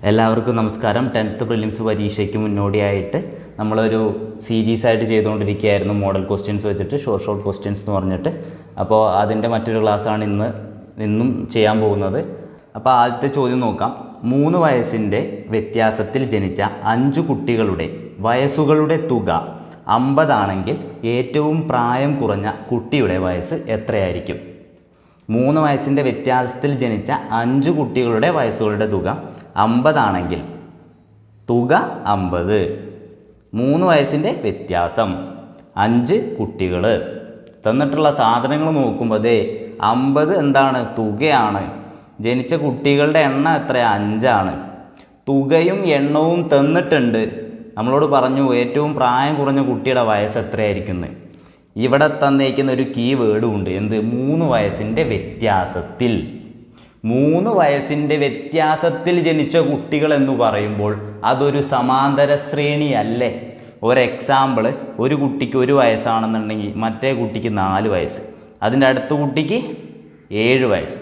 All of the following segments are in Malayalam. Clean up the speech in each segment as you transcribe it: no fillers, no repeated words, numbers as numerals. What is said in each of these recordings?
എല്ലാവർക്കും നമസ്കാരം. 10th പ്രിലിംസ് പരീക്ഷയ്ക്ക് മുന്നോടിയായിട്ട് നമ്മളൊരു സീരീസായിട്ട് ചെയ്തുകൊണ്ടിരിക്കുകയായിരുന്നു, മോഡൽ ക്വസ്റ്റ്യൻസ് വെച്ചിട്ട് ഷോർട്ട് ക്വസ്റ്റ്യൻസ് എന്ന് പറഞ്ഞിട്ട്. അപ്പോൾ അതിൻ്റെ മറ്റൊരു ക്ലാസ്സാണ് ഇന്നും ചെയ്യാൻ പോകുന്നത്. അപ്പോൾ ആദ്യത്തെ ചോദ്യം നോക്കാം. 3 വയസ്സിൻ്റെ വ്യത്യാസത്തിൽ ജനിച്ച 5 കുട്ടികളുടെ വയസ്സുകളുടെ തുക 50 ആണെങ്കിൽ ഏറ്റവും പ്രായം കുറഞ്ഞ കുട്ടിയുടെ വയസ്സ് എത്രയായിരിക്കും? 3 വയസ്സിൻ്റെ വ്യത്യാസത്തിൽ ജനിച്ച 5 കുട്ടികളുടെ വയസ്സുകളുടെ തുക 50 ആണെങ്കിൽ തുക 50. 3 വയസ്സിൻ്റെ വ്യത്യാസം, 5 കുട്ടികൾ. തന്നിട്ടുള്ള സാധനങ്ങൾ നോക്കുമ്പോൾ 50 എന്താണ്? തുകയാണ്. ജനിച്ച കുട്ടികളുടെ എണ്ണം എത്ര? 5 ആണ്. തുകയും എണ്ണവും തന്നിട്ടുണ്ട്. നമ്മളോട് പറഞ്ഞു ഏറ്റവും പ്രായം കുറഞ്ഞ കുട്ടിയുടെ വയസ്സ് എത്രയായിരിക്കുന്നു. ഇവിടെ തന്നേക്കുന്ന ഒരു കീ വേർഡും ഉണ്ട്. എന്ത്? 3 വയസ്സിൻ്റെ വ്യത്യാസത്തിൽ. 3 വയസ്സിൻ്റെ വ്യത്യാസത്തിൽ ജനിച്ച കുട്ടികൾ എന്ന് പറയുമ്പോൾ അതൊരു സമാന്തര ശ്രേണിയല്ലേ? ഒരു എക്സാമ്പിൾ, ഒരു കുട്ടിക്ക് 1 വയസ്സാണെന്നുണ്ടെങ്കിൽ മറ്റേ കുട്ടിക്ക് 4 വയസ്സ്, അതിൻ്റെ അടുത്ത കുട്ടിക്ക് 7 വയസ്സ്.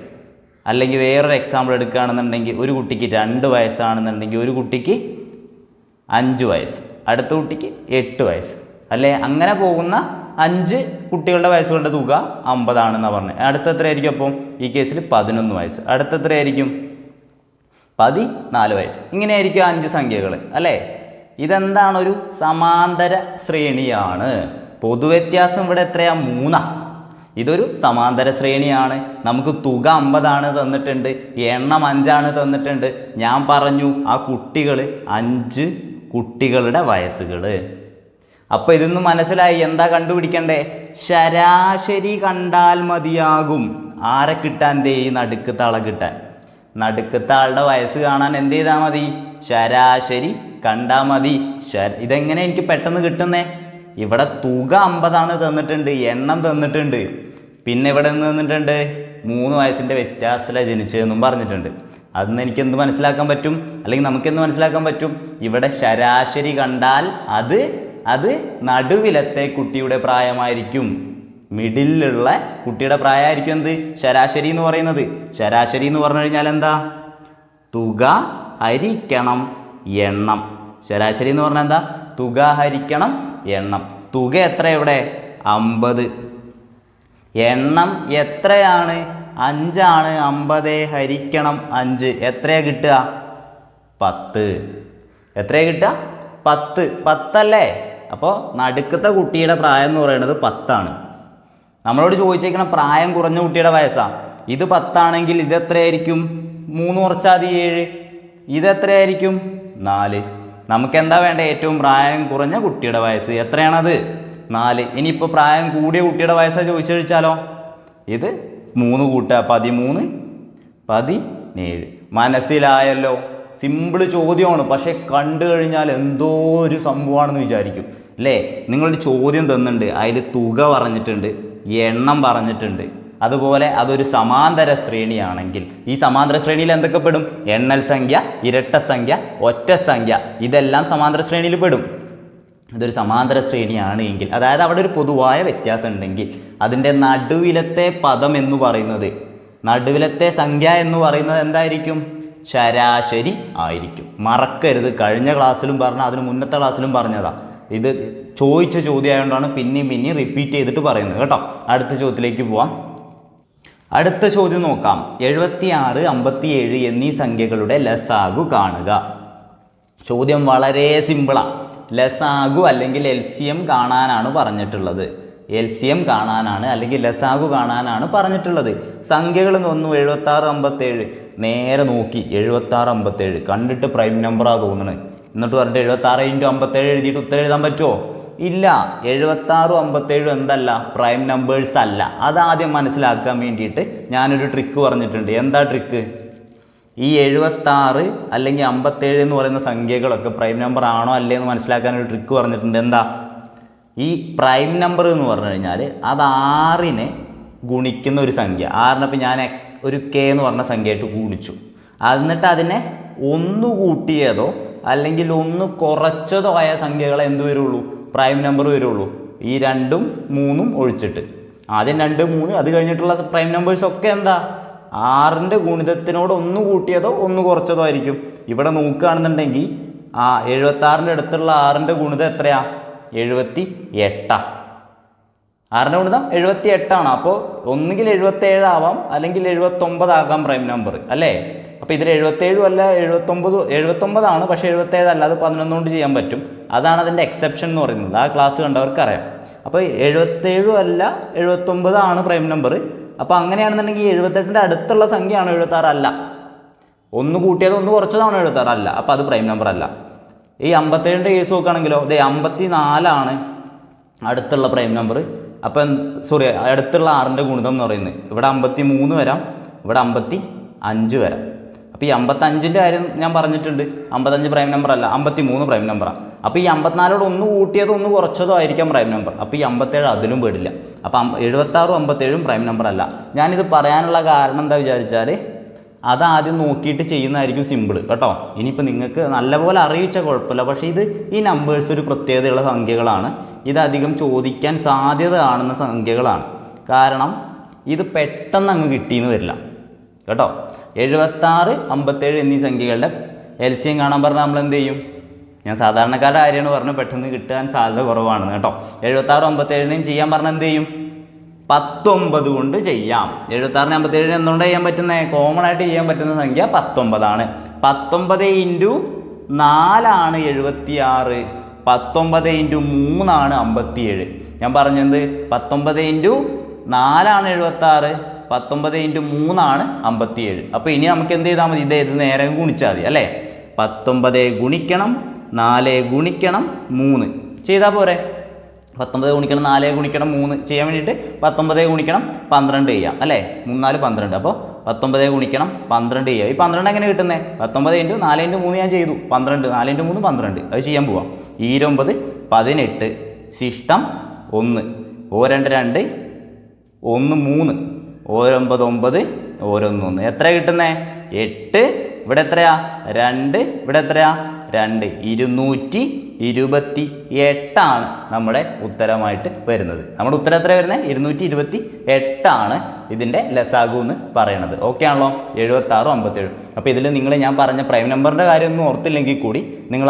അല്ലെങ്കിൽ വേറൊരു എക്സാമ്പിൾ എടുക്കുകയാണെന്നുണ്ടെങ്കിൽ ഒരു കുട്ടിക്ക് 2 വയസ്സാണെന്നുണ്ടെങ്കിൽ ഒരു കുട്ടിക്ക് 5 വയസ്സ്, അടുത്ത കുട്ടിക്ക് 8 വയസ്സ് അല്ലേ? അങ്ങനെ പോകുന്ന 5 കുട്ടികളുടെ വയസ്സുകളുടെ തുക 50 ആണെന്നാണ് പറഞ്ഞത്. അടുത്ത എത്രയായിരിക്കും? അപ്പം ഈ കേസിൽ 11 വയസ്സ്. അടുത്ത എത്രയായിരിക്കും? 14 വയസ്സ്. ഇങ്ങനെയായിരിക്കും 5 സംഖ്യകൾ അല്ലേ? ഇതെന്താണ്? ഒരു സമാന്തര ശ്രേണിയാണ്. പൊതുവ്യത്യാസം ഇവിടെ എത്രയാ? 3. ഇതൊരു സമാന്തര ശ്രേണിയാണ്. നമുക്ക് തുക 50 ആണ് തന്നിട്ടുണ്ട്, എണ്ണം 5 ആണ് തന്നിട്ടുണ്ട്. ഞാൻ പറഞ്ഞു ആ കുട്ടികൾ 5 കുട്ടികളുടെ വയസ്സുകൾ. അപ്പോൾ ഇതൊന്ന് മനസ്സിലായി. എന്താ കണ്ടുപിടിക്കണ്ടേ? ശരാശരി കണ്ടാൽ മതിയാകും. ആരെ കിട്ടാൻ? ഈ നടുക്കത്തെ ആളെ കിട്ടാൻ. നടുക്കത്തെ ആളുടെ വയസ്സ് കാണാൻ എന്ത് ചെയ്താൽ മതി? ശരാശരി കണ്ടാൽ മതി. ഇതെങ്ങനെ എനിക്ക് പെട്ടെന്ന് കിട്ടുന്നേ? ഇവിടെ തുക 50 ആണ് തന്നിട്ടുണ്ട്, എണ്ണം തന്നിട്ടുണ്ട്, പിന്നെ ഇവിടെ നിന്ന് തന്നിട്ടുണ്ട് 3 വയസ്സിൻ്റെ വ്യത്യാസത്തിലാണ് ജനിച്ചതെന്നും പറഞ്ഞിട്ടുണ്ട്. അതിന് എനിക്ക് എന്ത് മനസ്സിലാക്കാൻ പറ്റും? അല്ലെങ്കിൽ നമുക്കെന്ത് മനസ്സിലാക്കാൻ പറ്റും? ഇവിടെ ശരാശരി കണ്ടാൽ അത് നടുവിലത്തെ കുട്ടിയുടെ പ്രായമായിരിക്കും. മിഡിലുള്ള കുട്ടിയുടെ പ്രായമായിരിക്കും എന്ത്? ശരാശരി എന്ന് പറയുന്നത്. ശരാശരി എന്ന് പറഞ്ഞു കഴിഞ്ഞാൽ എന്താ? തുക ഹരിക്കണം എണ്ണം. ശരാശരി എന്ന് പറഞ്ഞാൽ എന്താ? തുക ഹരിക്കണം എണ്ണം. തുക എത്ര ഇവിടെ? 50. എണ്ണം എത്രയാണ്? 5 ആണ്. 50 ഹരിക്കണം 5 എത്രയാ കിട്ടുക? 10. എത്രയാ കിട്ടുക? 10. 10 അല്ലേ? അപ്പോൾ നടുക്കത്തെ കുട്ടിയുടെ പ്രായം എന്ന് പറയുന്നത് 10 ആണ്. നമ്മളോട് ചോദിച്ചേക്കണം പ്രായം കുറഞ്ഞ കുട്ടിയുടെ വയസ്സാണ്. ഇത് 10 ആണെങ്കിൽ ഇത് എത്രയായിരിക്കും? 3 കുറച്ചാൽ 7. ഇതെത്രയായിരിക്കും? 4. നമുക്ക് എന്താ വേണ്ട? ഏറ്റവും പ്രായം കുറഞ്ഞ കുട്ടിയുടെ വയസ്സ് എത്രയാണത്? 4. ഇനിയിപ്പോൾ പ്രായം കൂടിയ കുട്ടിയുടെ വയസ്സാണ് ചോദിച്ചു കഴിച്ചാലോ? ഇത് 3 കൂട്ടുക, 13, 17. മനസ്സിലായല്ലോ? സിമ്പിൾ ചോദ്യമാണ്, പക്ഷെ കണ്ടു കഴിഞ്ഞാൽ എന്തോ ഒരു സംഭവമാണെന്ന് വിചാരിക്കും അല്ലേ? നിങ്ങളൊരു ചോദ്യം തന്നിട്ടുണ്ട്, അതിൽ തുക പറഞ്ഞിട്ടുണ്ട്, എണ്ണം പറഞ്ഞിട്ടുണ്ട്. അതുപോലെ അതൊരു സമാന്തര ശ്രേണിയാണെങ്കിൽ ഈ സമാന്തര ശ്രേണിയിൽ എന്തൊക്കെ പെടും? എണ്ണൽ സംഖ്യ, ഇരട്ട സംഖ്യ, ഒറ്റ സംഖ്യ, ഇതെല്ലാം സമാന്തര ശ്രേണിയിൽ പെടും. ഇതൊരു സമാന്തര ശ്രേണിയാണ് എങ്കിൽ, അതായത് അവിടെ ഒരു പൊതുവായ വ്യത്യാസം ഉണ്ടെങ്കിൽ അതിൻ്റെ നടുവിലത്തെ പദം എന്ന് പറയുന്നത്, നടുവിലത്തെ സംഖ്യ എന്ന് പറയുന്നത് എന്തായിരിക്കും? ശരാശരി ആയിരിക്കും. മറക്കരുത്. കഴിഞ്ഞ ക്ലാസ്സിലും പറഞ്ഞ, അതിന് മുന്നത്തെ ക്ലാസ്സിലും പറഞ്ഞതാ. ഇത് ചോദിച്ച ചോദ്യമായതുകൊണ്ടാണ് പിന്നെയും റിപ്പീറ്റ് ചെയ്തിട്ട് പറയുന്നത് കേട്ടോ. അടുത്ത ചോദ്യത്തിലേക്ക് പോവാം. അടുത്ത ചോദ്യം നോക്കാം. 76, 57 എന്നീ സംഖ്യകളുടെ ലസാഗു കാണുക. ചോദ്യം വളരെ സിമ്പിളാണ്. ലസാഗു അല്ലെങ്കിൽ LCM കാണാനാണ് പറഞ്ഞിട്ടുള്ളത്. LCM കാണാനാണ് അല്ലെങ്കിൽ ലസാഗു കാണാനാണ് പറഞ്ഞിട്ടുള്ളത്. സംഖ്യകൾ തോന്നുന്നു 76, 57. നേരെ നോക്കി 76, 57 കണ്ടിട്ട് പ്രൈം നമ്പറാണ് തോന്നുന്നത്. എന്നിട്ട് പറഞ്ഞിട്ട് 76 × 57 എഴുതിയിട്ട് ഉത്തരം എഴുതാൻ പറ്റുമോ? ഇല്ല. 76, 57 എന്തല്ല? പ്രൈം നമ്പേഴ്സ് അല്ല. അതാദ്യം മനസ്സിലാക്കാൻ വേണ്ടിയിട്ട് ഞാനൊരു ട്രിക്ക് പറഞ്ഞിട്ടുണ്ട്. എന്താ ട്രിക്ക്? ഈ 76 അല്ലെങ്കിൽ 57 എന്ന് പറയുന്ന സംഖ്യകളൊക്കെ പ്രൈം നമ്പർ ആണോ അല്ലേ എന്ന് മനസ്സിലാക്കാൻ ഒരു ട്രിക്ക് പറഞ്ഞിട്ടുണ്ട്. എന്താ? ഈ പ്രൈം നമ്പർ എന്ന് പറഞ്ഞു കഴിഞ്ഞാൽ അത് 6നെ ഗുണിക്കുന്ന ഒരു സംഖ്യ. 6നെ ഇപ്പം ഞാൻ ഒരു K എന്ന് പറഞ്ഞ സംഖ്യയായിട്ട് ഗുണിച്ചു. എന്നിട്ട് അതിനെ 1 കൂട്ടിയതോ അല്ലെങ്കിൽ 1 കുറച്ചതോ ആയ സംഖ്യകളെ എന്ത് വരുള്ളൂ? പ്രൈം നമ്പർ വരുള്ളൂ. ഈ 2ഉം 3ഉം ഒഴിച്ചിട്ട്. ആദ്യം 2, 3, അത് കഴിഞ്ഞിട്ടുള്ള പ്രൈം നമ്പേഴ്സൊക്കെ എന്താ? 6ൻ്റെ ഗുണിതത്തിനോട് 1 കൂട്ടിയതോ 1 കുറച്ചതോ ആയിരിക്കും. ഇവിടെ നോക്കുകയാണെന്നുണ്ടെങ്കിൽ 76ൻ്റെ അടുത്തുള്ള 6ൻ്റെ ഗുണിതം എത്രയാ? 78. 6ൻ്റെ ഗുണിതം 78ആണ്. അപ്പോൾ ഒന്നുകിൽ 77 ആവാം, അല്ലെങ്കിൽ 79 ആകാം പ്രൈം നമ്പർ അല്ലേ? അപ്പോൾ ഇതിൽ 77 അല്ല 79 പക്ഷേ 77 അല്ല, അത് 11 കൊണ്ട് ചെയ്യാൻ പറ്റും. അതാണ് അതിൻ്റെ എക്സെപ്ഷൻ എന്ന് പറയുന്നത്. ആ ക്ലാസ് കണ്ടവർക്ക് അറിയാം. അപ്പോൾ 77 അല്ല 79 ആണ് പ്രൈം നമ്പർ. അപ്പോൾ അങ്ങനെയാണെന്നുണ്ടെങ്കിൽ 78ൻ്റെ അടുത്തുള്ള സംഖ്യയാണ് 76 അല്ല. 1 കൂട്ടിയത് 1 കുറച്ചതാണ് 76 അല്ല. അപ്പോൾ അത് പ്രൈം നമ്പർ അല്ല. ഈ 57ൻ്റെ കേസ് നോക്കുകയാണെങ്കിലോ, അതെ 54 അടുത്തുള്ള പ്രൈം നമ്പർ. അപ്പം അടുത്തുള്ള 6ൻ്റെ ഗുണിതം എന്ന് പറയുന്നത് ഇവിടെ 53 വരാം, ഇവിടെ 55 വരാം. അപ്പോൾ ഈ 55ൻ്റെ കാര്യം ഞാൻ പറഞ്ഞിട്ടുണ്ട്. 55 പ്രൈം നമ്പർ അല്ല, 53 പ്രൈം നമ്പറാണ്. അപ്പോൾ ഈ 54 1 കൂട്ടിയതോ 1 കുറച്ചതോ ആയിരിക്കാം പ്രൈം നമ്പർ. അപ്പോൾ ഈ 57 അതിലും പെടില്ല. അപ്പം 76 57 പ്രൈം നമ്പർ അല്ല. ഞാനിത് പറയാനുള്ള കാരണം എന്താ വിചാരിച്ചാൽ അതാദ്യം നോക്കിയിട്ട് ചെയ്യുന്നതായിരിക്കും സിമ്പിൾ കേട്ടോ. ഇനിയിപ്പോൾ നിങ്ങൾക്ക് നല്ലപോലെ അറിയിച്ചാൽ കുഴപ്പമില്ല. പക്ഷേ ഈ നമ്പേഴ്സ് ഒരു പ്രത്യേകതയുള്ള സംഖ്യകളാണ്. ഇതധികം ചോദിക്കാൻ സാധ്യത കാണുന്ന സംഖ്യകളാണ്. കാരണം ഇത് പെട്ടെന്ന് അങ്ങ് കിട്ടിയെന്ന് വരില്ല കേട്ടോ. 76 57 എന്നീ സംഖ്യകളുടെ LCM കാണാൻ പറഞ്ഞാൽ നമ്മൾ എന്ത് ചെയ്യും? ഞാൻ സാധാരണക്കാരുടെ കാര്യമാണ് പറഞ്ഞ് പെട്ടെന്ന് കിട്ടാൻ സാധ്യത കുറവാണ് കേട്ടോ. 76 57നെയും ചെയ്യാൻ പറഞ്ഞാൽ എന്ത് ചെയ്യും? 19 കൊണ്ട് ചെയ്യാം. 76 57 എന്തുകൊണ്ട് ചെയ്യാൻ പറ്റുന്നത്? കോമൺ ആയിട്ട് ചെയ്യാൻ പറ്റുന്ന സംഖ്യ 19 ആണ്. 19 × 4 76. 19 × 3 57. ഞാൻ പറഞ്ഞത് 19 × 4 76, 19 × 3 57. അപ്പോൾ ഇനി നമുക്ക് എന്ത് ചെയ്താൽ മതി? ഇത് നേരെ ഗുണിച്ചാൽ മതി അല്ലേ? 19 ഗുണിക്കണം 4 ഗുണിക്കണം 3 ചെയ്താൽ പോരെ? 19 ഗുണിക്കണം 4 ഗുണിക്കണം 3 ചെയ്യാൻ വേണ്ടിയിട്ട് 19 ഗുണിക്കണം 12 ചെയ്യാം അല്ലേ? 3 4 12. അപ്പോൾ 19 ഗുണിക്കണം 12 ചെയ്യുക. ഈ 12 എങ്ങനെ കിട്ടുന്നത്? 19 × 4 × 3 ഞാൻ ചെയ്തു. 12 4 × 3 12. അത് ചെയ്യാൻ പോവാം. 29 18 ശിഷ്ടം 1 2 2 1 3 9 9 1 എത്ര കിട്ടുന്നത്? 8. ഇവിടെ എത്രയാ? 2. ഇവിടെ എത്രയാ? 2. 228 നമ്മുടെ ഉത്തരമായിട്ട് വരുന്നത്. നമ്മുടെ ഉത്തരം എത്ര വരുന്നത്? 228 ഇതിൻ്റെ ലസാഗു എന്ന് പറയുന്നത്. ഓക്കെ ആണല്ലോ? 76 57. അപ്പോൾ ഇതിൽ ഞാൻ പറഞ്ഞ പ്രൈം നമ്പറിൻ്റെ കാര്യമൊന്നും ഓർത്തില്ലെങ്കിൽ കൂടി നിങ്ങൾ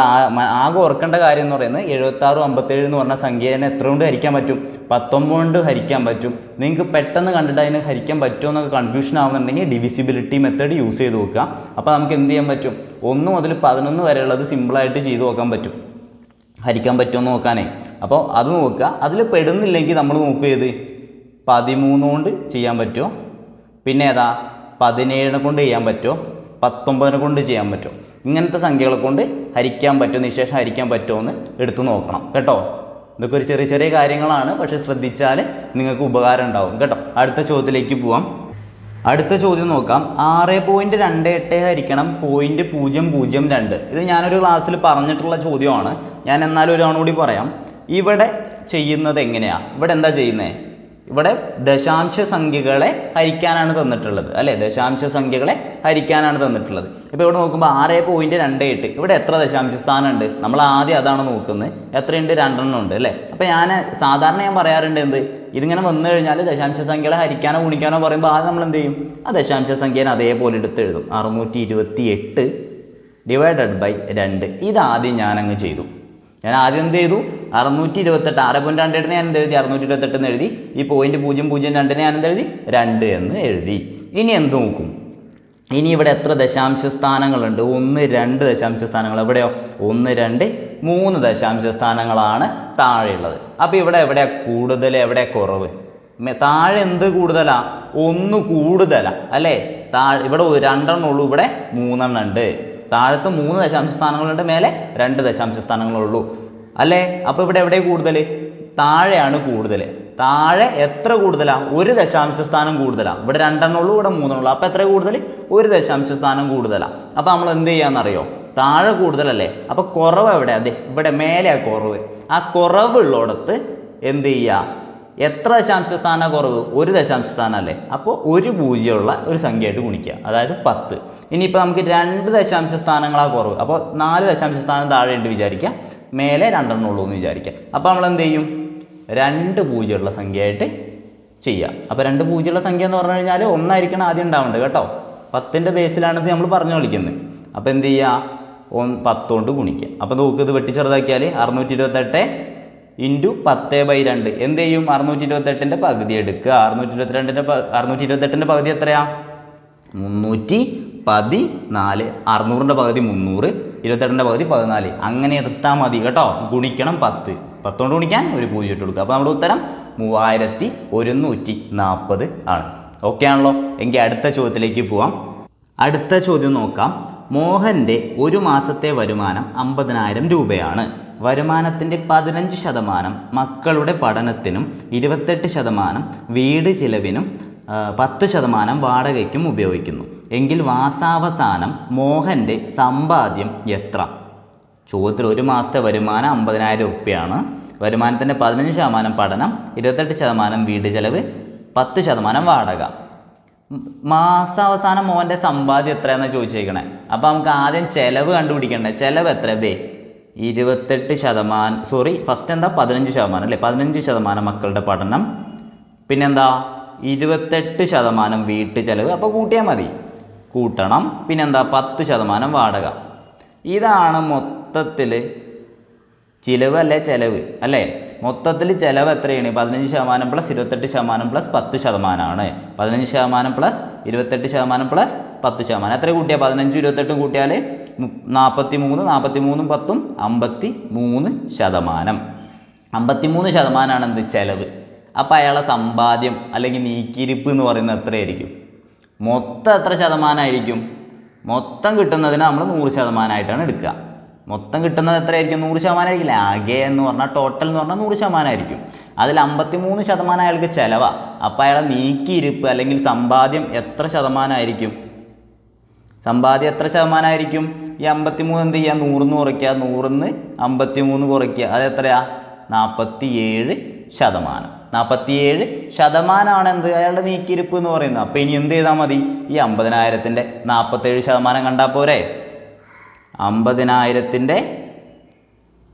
ആകെ ഓർക്കേണ്ട കാര്യം എന്ന് പറയുന്നത് 76 57 എന്ന് പറഞ്ഞ സംഖ്യേനെ എത്ര കൊണ്ട് ഹരിക്കാൻ പറ്റും? 19 കൊണ്ട് ഹരിക്കാൻ പറ്റും. നിങ്ങൾക്ക് പെട്ടെന്ന് കണ്ടിട്ട് അതിന് ഹരിക്കാൻ പറ്റുമോ എന്നൊക്കെ കൺഫ്യൂഷൻ ആവുന്നുണ്ടെങ്കിൽ ഡിവിസിബിലിറ്റി മെത്തേഡ് യൂസ് ചെയ്ത് നോക്കുക. അപ്പോൾ നമുക്ക് എന്ത് ചെയ്യാൻ പറ്റും? 1 മുതൽ 11 വരെയുള്ളത് സിമ്പിളായിട്ട് ചെയ്ത് നോക്കാൻ പറ്റും. ഹരിക്കാൻ പറ്റുമോ എന്ന് നോക്കാനേ. അപ്പോൾ അത് നോക്കുക. അതിൽ പെടുന്നില്ലെങ്കിൽ നമ്മൾ നോക്കുകയത് 13 കൊണ്ട് ചെയ്യാൻ പറ്റുമോ, പിന്നെ ഏതാ 17 കൊണ്ട് ചെയ്യാൻ പറ്റുമോ, 19 കൊണ്ട് ചെയ്യാൻ പറ്റുമോ, ഇങ്ങനത്തെ സംഖ്യകളെ കൊണ്ട് ഹരിക്കാൻ പറ്റുമോ, നിശേഷം ഹരിക്കാൻ പറ്റുമോ എന്ന് എടുത്ത് നോക്കണം കേട്ടോ. ഇതൊക്കെ ഒരു ചെറിയ ചെറിയ കാര്യങ്ങളാണ്, പക്ഷെ ശ്രദ്ധിച്ചാൽ നിങ്ങൾക്ക് ഉപകാരം ഉണ്ടാവും കേട്ടോ. അടുത്ത ചോദ്യത്തിലേക്ക് പോവാം. അടുത്ത ചോദ്യം നോക്കാം. 6.28 ഹരിക്കണം 0.002. ഇത് ഞാനൊരു ക്ലാസ്സിൽ പറഞ്ഞിട്ടുള്ള ചോദ്യമാണ്. ഞാൻ എന്നാലും ഒരു തവണ കൂടി പറയാം. ഇവിടെ ചെയ്യുന്നത് എങ്ങനെയാണ്? ഇവിടെ എന്താ ചെയ്യുന്നത്? ഇവിടെ ദശാംശ സംഖ്യകളെ ഹരിക്കാനാണ് തന്നിട്ടുള്ളത് അല്ലേ? ദശാംശ സംഖ്യകളെ ഹരിക്കാനാണ് തന്നിട്ടുള്ളത്. ഇപ്പോൾ ഇവിടെ നോക്കുമ്പോൾ 6.28 ഇവിടെ എത്ര ദശാംശ സ്ഥാനം ഉണ്ട്? നമ്മൾ ആദ്യം അതാണ് നോക്കുന്നത്. എത്രയുണ്ട്? 2 ഉണ്ട് അല്ലേ? അപ്പോൾ സാധാരണ ഞാൻ പറയാറുണ്ട് എന്ത്, ഇതിങ്ങനെ വന്നു കഴിഞ്ഞാൽ ദശാംശ സംഖ്യകളെ ഹരിക്കാനോ ഗുണിക്കാനോ പറയുമ്പോൾ ആദ്യം നമ്മൾ എന്ത് ചെയ്യും? ആ ദശാംശ സംഖ്യനെ അതേപോലെ എടുത്ത് എഴുതും. 628 ഡിവൈഡഡ് ബൈ 2. ഇതാദ്യം ഞാനങ്ങ് ചെയ്തു. ഞാൻ ആദ്യം എന്ത് ചെയ്തു? 628 6.28 ഞാൻ എന്ത് എഴുതി? 628 എന്ന് എഴുതി. ഈ 0.002 ഞാൻ എന്ത് എഴുതി? 2 എന്ന് എഴുതി. ഇനി എന്ത് നോക്കും? ഇനി ഇവിടെ എത്ര ദശാംശ സ്ഥാനങ്ങളുണ്ട്? 1 2 ദശാംശ സ്ഥാനങ്ങൾ. എവിടെയോ 1 2 3 ദശാംശ സ്ഥാനങ്ങളാണ് താഴെയുള്ളത്. അപ്പോൾ ഇവിടെ എവിടെ കൂടുതൽ എവിടെ കുറവ്? താഴെ എന്ത് കൂടുതലാ? 1 കൂടുതലാ അല്ലേ? ഇവിടെ 2 ഉള്ളൂ, ഇവിടെ 3 ഉണ്ട്. താഴത്ത് 3 ദശാംശ സ്ഥാനങ്ങളുണ്ട്, മേലെ 2 ദശാംശ സ്ഥാനങ്ങളുള്ളൂ അല്ലേ? അപ്പോൾ ഇവിടെ എവിടെ കൂടുതൽ? താഴെയാണ് കൂടുതൽ. താഴെ എത്ര കൂടുതലാണ്? 1 ദശാംശ സ്ഥാനം കൂടുതലാണ്. ഇവിടെ 2 ഉള്ളൂ, ഇവിടെ 3 ഉള്ളൂ. അപ്പോൾ എത്ര കൂടുതൽ? 1 ദശാംശ സ്ഥാനം കൂടുതലാണ്. അപ്പോൾ നമ്മൾ എന്ത് ചെയ്യാന്നറിയോ? താഴെ കൂടുതലല്ലേ? അപ്പോൾ കുറവ് എവിടെ? അതെ ഇവിടെ മേലെ കുറവ്. ആ കുറവുള്ളിടത്ത് എന്ത് ചെയ്യുക? എത്ര ദശാംശ സ്ഥാന കുറവ്? 1 ദശാംശ സ്ഥാനം അല്ലേ? അപ്പോൾ 1 പൂജ്യമുള്ള ഒരു സംഖ്യയായിട്ട് ഗുണിക്കുക, അതായത് 10. ഇനിയിപ്പോൾ നമുക്ക് 2 ദശാംശ സ്ഥാനങ്ങളാണ് കുറവ്. അപ്പോൾ 4 ദശാംശ സ്ഥാനം താഴെ ഉണ്ട് വിചാരിക്കുക, മേലെ 2 ഉള്ളൂ എന്ന് വിചാരിക്കുക. അപ്പോൾ നമ്മൾ എന്ത് ചെയ്യും? 2 പൂജ്യമുള്ള സംഖ്യയായിട്ട് ചെയ്യുക. അപ്പോൾ 2 പൂജ്യമുള്ള സംഖ്യ എന്ന് പറഞ്ഞു കഴിഞ്ഞാൽ 1 ആയിരിക്കണം ആദ്യം ഉണ്ടാവേണ്ടത് കേട്ടോ. 10ൻ്റെ ബേസിലാണിത് നമ്മൾ പറഞ്ഞു കളിക്കുന്നത്. അപ്പോൾ എന്ത് ചെയ്യുക, 10 കൊണ്ട് ഗുണിക്കുക. അപ്പോൾ നോക്ക്, ഇത് വെട്ടി ചെറുതാക്കിയാൽ 628 ഇൻറ്റു 10/2 എന്ത് ചെയ്യും, 628ൻ്റെ പകുതി എടുക്കുക. 628ൻ്റെ പകുതി എത്രയാ, 314. 600ൻ്റെ പകുതി 300, 28ൻ്റെ പകുതി 14. അങ്ങനെ എടുത്താൽ മതി കേട്ടോ. ഗുണിക്കണം 10 കൊണ്ട് ഗുണിക്കാൻ ഒരു 0 ഇട്ട് കൊടുക്കുക. അപ്പോൾ നമ്മുടെ ഉത്തരം 3140 ആണ്. ഓക്കെ ആണല്ലോ. എങ്കിൽ അടുത്ത ചോദ്യത്തിലേക്ക് പോവാം. അടുത്ത ചോദ്യം നോക്കാം. മോഹൻ്റെ ഒരു മാസത്തെ വരുമാനം 50,000 രൂപയാണ്. വരുമാനത്തിൻ്റെ 15% മക്കളുടെ പഠനത്തിനും 28% വീട് ചിലവിനും 10% വാടകയ്ക്കും ഉപയോഗിക്കുന്നു. എങ്കിൽ മാസാവസാനം മോഹൻ്റെ സമ്പാദ്യം എത്ര? ചോദ്യത്തിൽ ഒരു മാസത്തെ വരുമാനം 50,000 രൂപയാണ്. വരുമാനത്തിൻ്റെ 15% പഠനം, 28% വീട് ചിലവ്, 10% വാടക. മാസാവസാനം മോഹൻ്റെ സമ്പാദ്യം എത്രയാണെന്ന് ചോദിച്ചേക്കണേ. അപ്പോൾ നമുക്ക് ആദ്യം ചിലവ് കണ്ടുപിടിക്കണ്ടേ. ചിലവ് എത്ര? 28%, ഫസ്റ്റ് എന്താ 15% അല്ലേ, 15% മക്കളുടെ പഠനം, പിന്നെന്താ 28% വീട്ടു ചിലവ്. അപ്പോൾ കൂട്ടിയാൽ മതി, കൂട്ടണം. പിന്നെന്താ 10% വാടക. ഇതാണ് മൊത്തത്തിൽ ചിലവ് അല്ലേ, ചിലവ് അല്ലേ. മൊത്തത്തിൽ ചിലവ് എത്രയാണ്? 15% പ്ലസ് 28% പ്ലസ് 10% ആണ്. 15% പ്ലസ് 28% പ്ലസ് 10%. എത്ര കൂട്ടിയാൽ 15 28 കൂട്ടിയാൽ 43, 43 10 53%. 53% എന്ത്, ചിലവ്. അപ്പോൾ അയാളെ സമ്പാദ്യം അല്ലെങ്കിൽ നീക്കിയിരിപ്പ് എന്ന് പറയുന്നത് എത്രയായിരിക്കും? മൊത്തം എത്ര ശതമാനമായിരിക്കും? മൊത്തം കിട്ടുന്നതിന് നമ്മൾ 100% ആയിട്ടാണ് എടുക്കുക. മൊത്തം കിട്ടുന്നത് എത്രയായിരിക്കും? 100% ആയിരിക്കില്ല. ആകെ എന്ന് പറഞ്ഞാൽ ടോട്ടൽ എന്ന് പറഞ്ഞാൽ 100% ആയിരിക്കും. അതിൽ 53% അയാൾക്ക് ചിലവാണ്. അപ്പോൾ അയാളെ നീക്കിയിരിപ്പ് അല്ലെങ്കിൽ സമ്പാദ്യം എത്ര ശതമാനമായിരിക്കും? സമ്പാദ്യം എത്ര ശതമാനമായിരിക്കും? ഈ 53 എന്ത് ചെയ്യുക, 100 കുറയ്ക്കുക, 100 53 കുറയ്ക്കുക, അത് എത്രയാ? 47%. 47% എന്ത്, അയാളുടെ നീക്കിയിരിപ്പ് എന്ന് പറയുന്നത്. അപ്പോൾ ഇനി എന്ത് ചെയ്താൽ മതി? ഈ 50,000ൻ്റെ 47% കണ്ടാൽ പോരെ. 50,000ൻ്റെ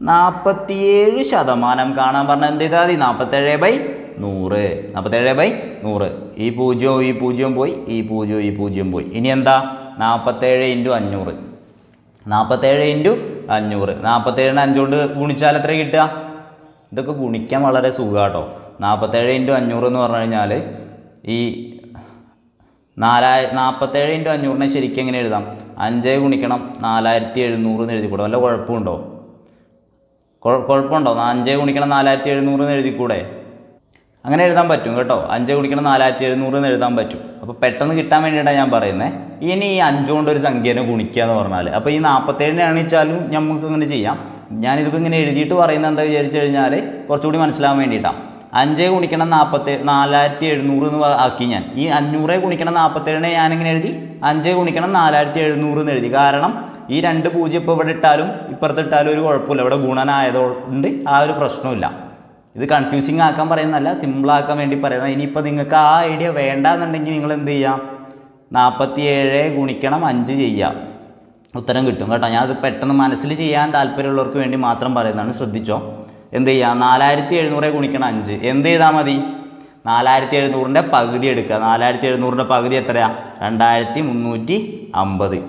47% കാണാൻ പറഞ്ഞാൽ എന്ത് ചെയ്താൽ മതി? 47/100. 47/100. ഈ 0 പോയി, ഈ 0 പോയി. ഇനി എന്താ? 47 × 500. 47 × 500. 47നെ 5 കൊണ്ട് ഗുണിച്ചാൽ എത്ര കിട്ടുക? ഇതൊക്കെ ഗുണിക്കാൻ വളരെ സുഖമാട്ടോ. 47 × 500 എന്ന് പറഞ്ഞു കഴിഞ്ഞാൽ ഈ 47 × 500നെ ശരിക്കും എങ്ങനെ എഴുതാം? 5 ഗുണിക്കണം 4700 എന്ന് എഴുതിക്കൂടെ? വല്ല കുഴപ്പമുണ്ടോ? കുഴപ്പമുണ്ടോ? 5 ഗുണിക്കണം 4700 എന്ന് എഴുതിക്കൂടെ? അങ്ങനെ എഴുതാൻ പറ്റും കേട്ടോ. 5 ഗുണിക്കണം 4700 എന്ന് എഴുതാൻ പറ്റും. അപ്പോൾ പെട്ടെന്ന് കിട്ടാൻ വേണ്ടിയിട്ടാണ് ഞാൻ പറയുന്നത്. ഇനി ഈ 5 കൊണ്ട് ഒരു സംഖ്യേനെ ഗുണിക്കുക എന്ന് പറഞ്ഞാൽ, അപ്പോൾ ഈ 47നെ ആണിച്ചാലും നമുക്ക് ഇങ്ങനെ ചെയ്യാം. ഞാനിതിപ്പോൾ ഇങ്ങനെ എഴുതിയിട്ട് പറയുന്നത് എന്താ വിചാരിച്ചു കഴിഞ്ഞാൽ കുറച്ചുകൂടി മനസ്സിലാവാൻ വേണ്ടിയിട്ടാണ്. 5 ഗുണിക്കണം 4700 എന്ന് ആക്കി ഞാൻ. ഈ 500 ഗുണിക്കണം 47നെ ഞാനിങ്ങനെ എഴുതി 5 ഗുണിക്കണം 4700 എന്ന് എഴുതി. കാരണം ഈ 2 0 ഇപ്പോൾ ഇവിടെ ഇട്ടാലും ഇപ്പുറത്തിട്ടാലും ഒരു കുഴപ്പമില്ല. ഇവിടെ ഗുണനായതുകൊണ്ട് ആ ഒരു പ്രശ്നമില്ല. ഇത് കൺഫ്യൂസിങ് ആക്കാൻ പറയുന്നതല്ല, സിമ്പിളാക്കാൻ വേണ്ടി പറയുന്നത്. ഇനിയിപ്പോൾ നിങ്ങൾക്ക് ആ ഐഡിയ വേണ്ടാന്നുണ്ടെങ്കിൽ നിങ്ങൾ എന്ത് ചെയ്യാം? 47 ഗുണിക്കണം 5 ചെയ്യാം, ഉത്തരം കിട്ടും കേട്ടോ. ഞാനത് പെട്ടെന്ന് മനസ്സിൽ ചെയ്യാൻ താല്പര്യമുള്ളവർക്ക് വേണ്ടി മാത്രം പറയുന്നതാണ്, ശ്രദ്ധിച്ചോ. എന്ത് ചെയ്യുക? 4700 ഗുണിക്കണം 5 എന്ത് ചെയ്താൽ മതി? 4700ൻ്റെ പകുതി എടുക്കുക. 4700ൻ്റെ പകുതി എത്രയാണ്? 2350.